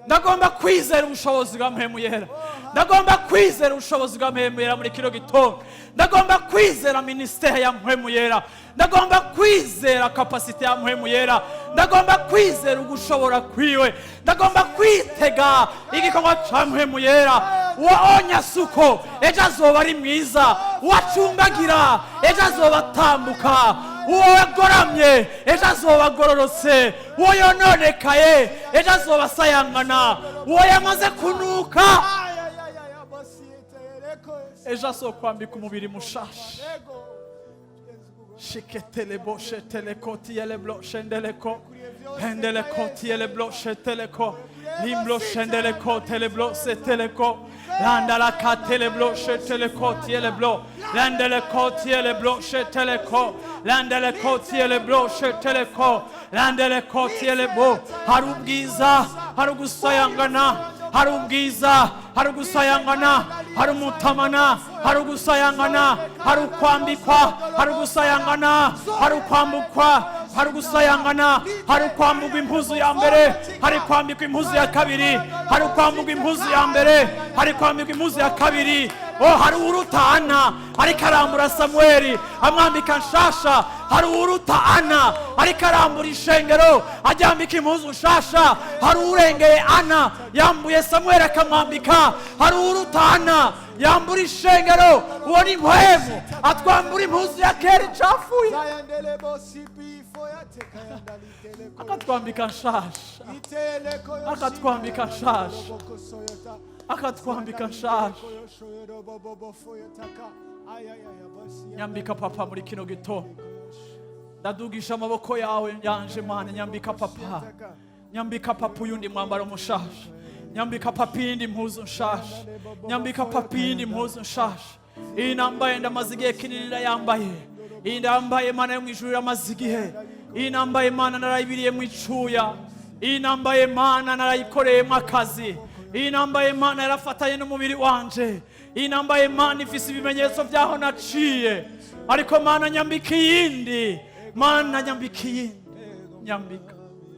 Ndagomba kwizera ubushobozi bwa mpwemu yera, ndagomba kwizera ubushobozi bwa mpwemu yera muri kino gitondo, ndagomba kwizera ministere ya mpwemu yera, ndagomba kwizera kapasite ya mpwemu yera, ndagomba kwizera ugushobora kwiwe, ndagomba kwitega igikorwa ca mpwemu yera. Waonya suko ejo azoba ari mwiza, wacumbagira ejo azoba atambuka, uwo yagoramye ejo azoba agororotse, uwo yononekaye ejo azoba asayangana, uwo yamaze kunuka ejo azokwambika umubiri mushasha. Shiketelebo sheteleko tiyeleblo shendeleko hendeleko tiyeleblo sheteleko limblo shendeleko teleblo seteleko landala kateleblo sheteleko tiyeleblo landeleko tiyeleblo sheteleko landeleko tiyeleblo sheteleko landeleko tiyelebo. Hari ubwiza, hari ugusayangana, hari ubwiza, hari ugusayangana, hari umutamana, hari ugusayangana, hari ukwambikwa, hari ugusayangana, hari ukwambukwa, hari ugusayangana, hari ukwambugwa impuzu ya mbere, hari kwambikwa impuzu ya kabiri, hari kwambugwa impuzu ya mbere, hari kwambikwa impuzu ya kabiri. Oh, hari uruta Ana ariko arambura Samuel amwambika nshasha, hari uruta Ana ariko arambura ishengero ajyambika impuzu nshasha, hari urengeye Ana yambuye Samuel akamwambika, hari uruta Ana yambura ishengero, uwo ni mpwemu atwambura impuzu ya kera icafuye akatwambika nshasha, akatwambika nshasha, akatwambika nshasha. Nyambika papa muri kino gitondo, ndadugisha amaboko yawe yanje Mana. Nyambika papa, nyambika papa uyundi mwambaro mushasha, nyambika papa iyindi mpuzu nshasha, nyambika papa iyindi mpuzu nshasha. Iyi nambaye ndamaze igihe kinini ndayambaye, iyi ndambaye Mana yo mwijuru amaze igihe, iyi nambaye Mana narayibiriye mu icuya, iyi nambaye Mana narayikoreyemo akazi, iyi nambaye Mana yarafatanye n'umubiri wanje, iyi nambaye Mana ifise ibimenyetso vyaho naciye, ariko Mana nyambika iyindi, Mana nyambika iyindi, nyambika,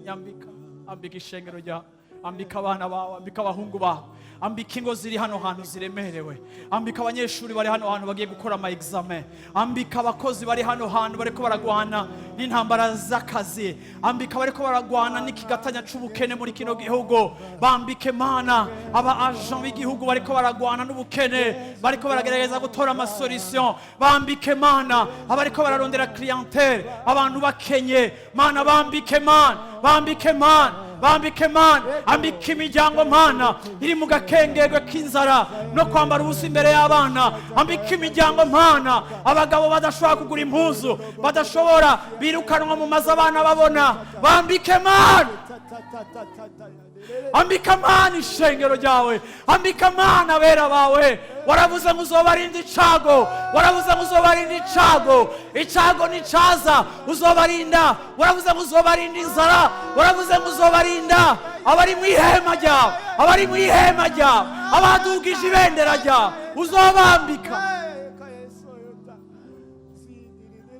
nyambika, ambika ishengero ryawe, ambika abana bawe, ambika abahungu bawe, ambika ingo ziri hano hantu ziremerewe, ambika abanyeshuri bari hano hantu bagiye gukora ama examen, ambika abakozi bari hano hantu bariko baragwana n'intambara z'akazi, ambika bariko baragwana n'ikigatanya c'ubukene muri kino gihugu, bambike Mana aba agent b'igihugu bariko baragwana n'ubukene, bariko baragerageza gutora ama solution, bambike Mana abariko bararondera clientele, abantu bakenye Mana, bambike Mana, bambike Mana, bambike Mana, ambika imiryango Mana iri mu gakengegwe k'inzara no kwambara ubusa imbere y'abana, ambika imiryango Mana abagabo badashobora kugura impuzu, badashobora birukanwa mu mazu abana babona, bambike Mana, ambika Mana ishengero ryawe, ambika Mana abera bawe, waravuze ngo uzobarinda icago, waravuze ngo uzobarinda icago, icago nicaza uzobarinda, waravuze ngo uzobarinda inzara, waravuze ngo uzobarinda abari mu ihema ryawe, abari mu ihema ryawe, abadugije ibendera ryawe uzobambika.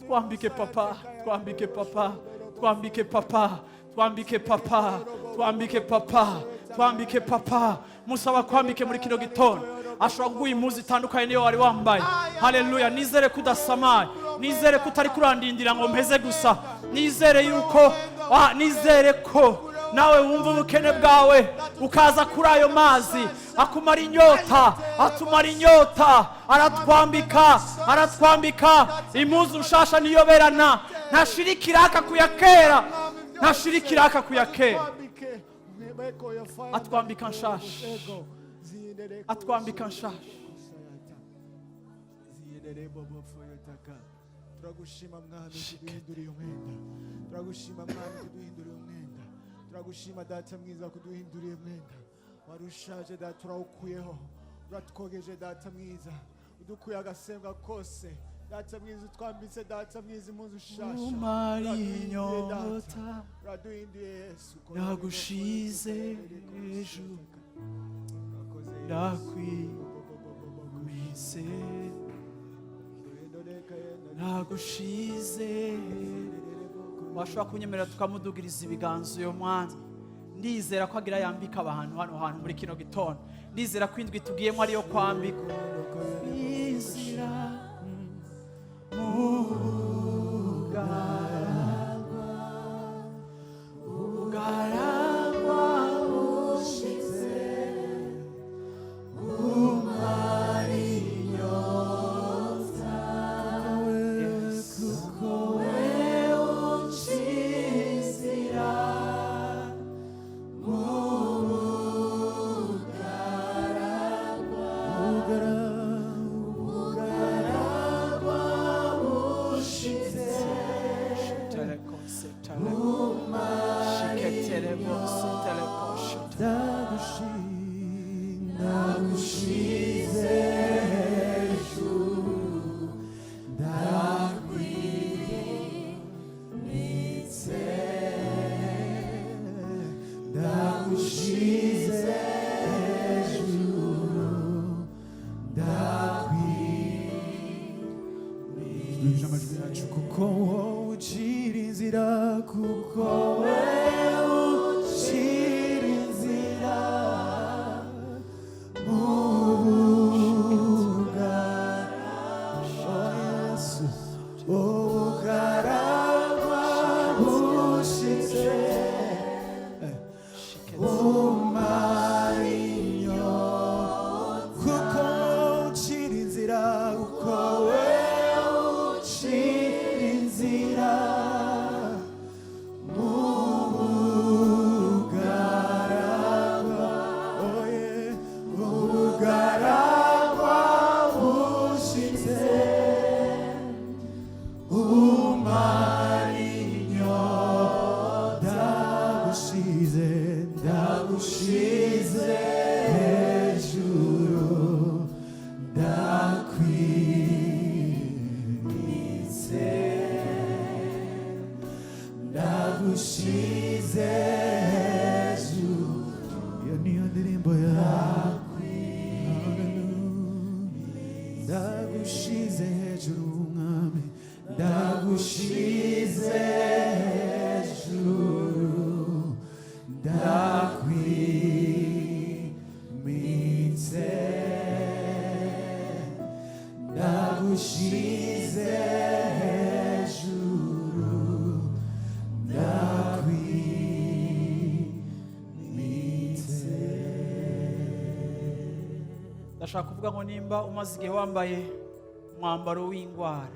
Twambike papa, twambike papa, twambike papa, twambike papa, twambike papa, twambike papa, musaba kwambike muri kino gitondo, ashobora kuguha impuzu itandukanye niyo wari wambaye. Haleluya, nizere kudasamaye, nizere kutari kurandindira ngo mpeze gusa, nizere yuko nizere ko nawe wumva ubukene bwawe ukaza kuri ayo mazi akumara inyota, atumara inyota, aratwambika, aratwambika impuzu nshasha niyoberana, ntashirikiraka kuyakera, ntashirikiraka kuyakera, atwambika nshasha, atwambika nshasha. Turagushima mwami kuduhindurira umwenda, turagushima mwami kuduhindurira umwenda, turagushima data mwiza kuduhindurira umwenda, warushaje data turawukuyeho, uratwogeje data mwiza, udukuye agasembwa kose data mwiza, utwambitse data mwiza impuzu nshasha, umara inyota, uraduhinduye Yesu, nagushize hejuru, ndakwimise, nagushize. Washobora kunyemerera tukamudugiriza ibiganza uyo mwana, ndizera ko agira yambika abantu hano hantu muri kino gitondo, ndizera ko indwi tugiyemo ariyo kwambika inzira ugaragwa ushize umara inyota, kuko we ucizira mu bugaragwa ushize ndagushize hejuru, ndakwimitse, ndagushize hejuru, ndakwimitse. Amajwi yacu, kuko wowe ucira inzira, kuko wowe ucira inzira mu bugaragwa, Yesu, ubugaragwa bushitse, umara inyota, kuko ucira inzira, kuko we ucira inzira mu bugaragwa, oye, ubugaragwa bushitse, umara inyota, ndagushize, ndagushize hejuru, ndakwimitse, ndagushize hejuru. Iyo niyo ndirimbo yawe, ndagushize hejuru mwami, ndagushize hejuru, ndakwimitse. ndashaka kuvuga ngo nimba umaze igihe wambaye umwambaro w'indwara,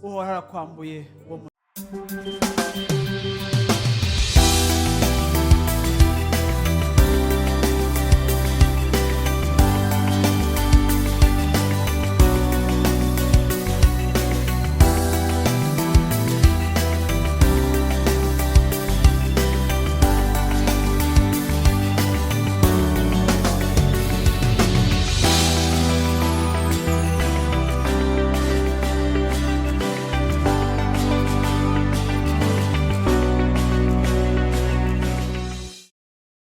uhoraho arakwambuye uwo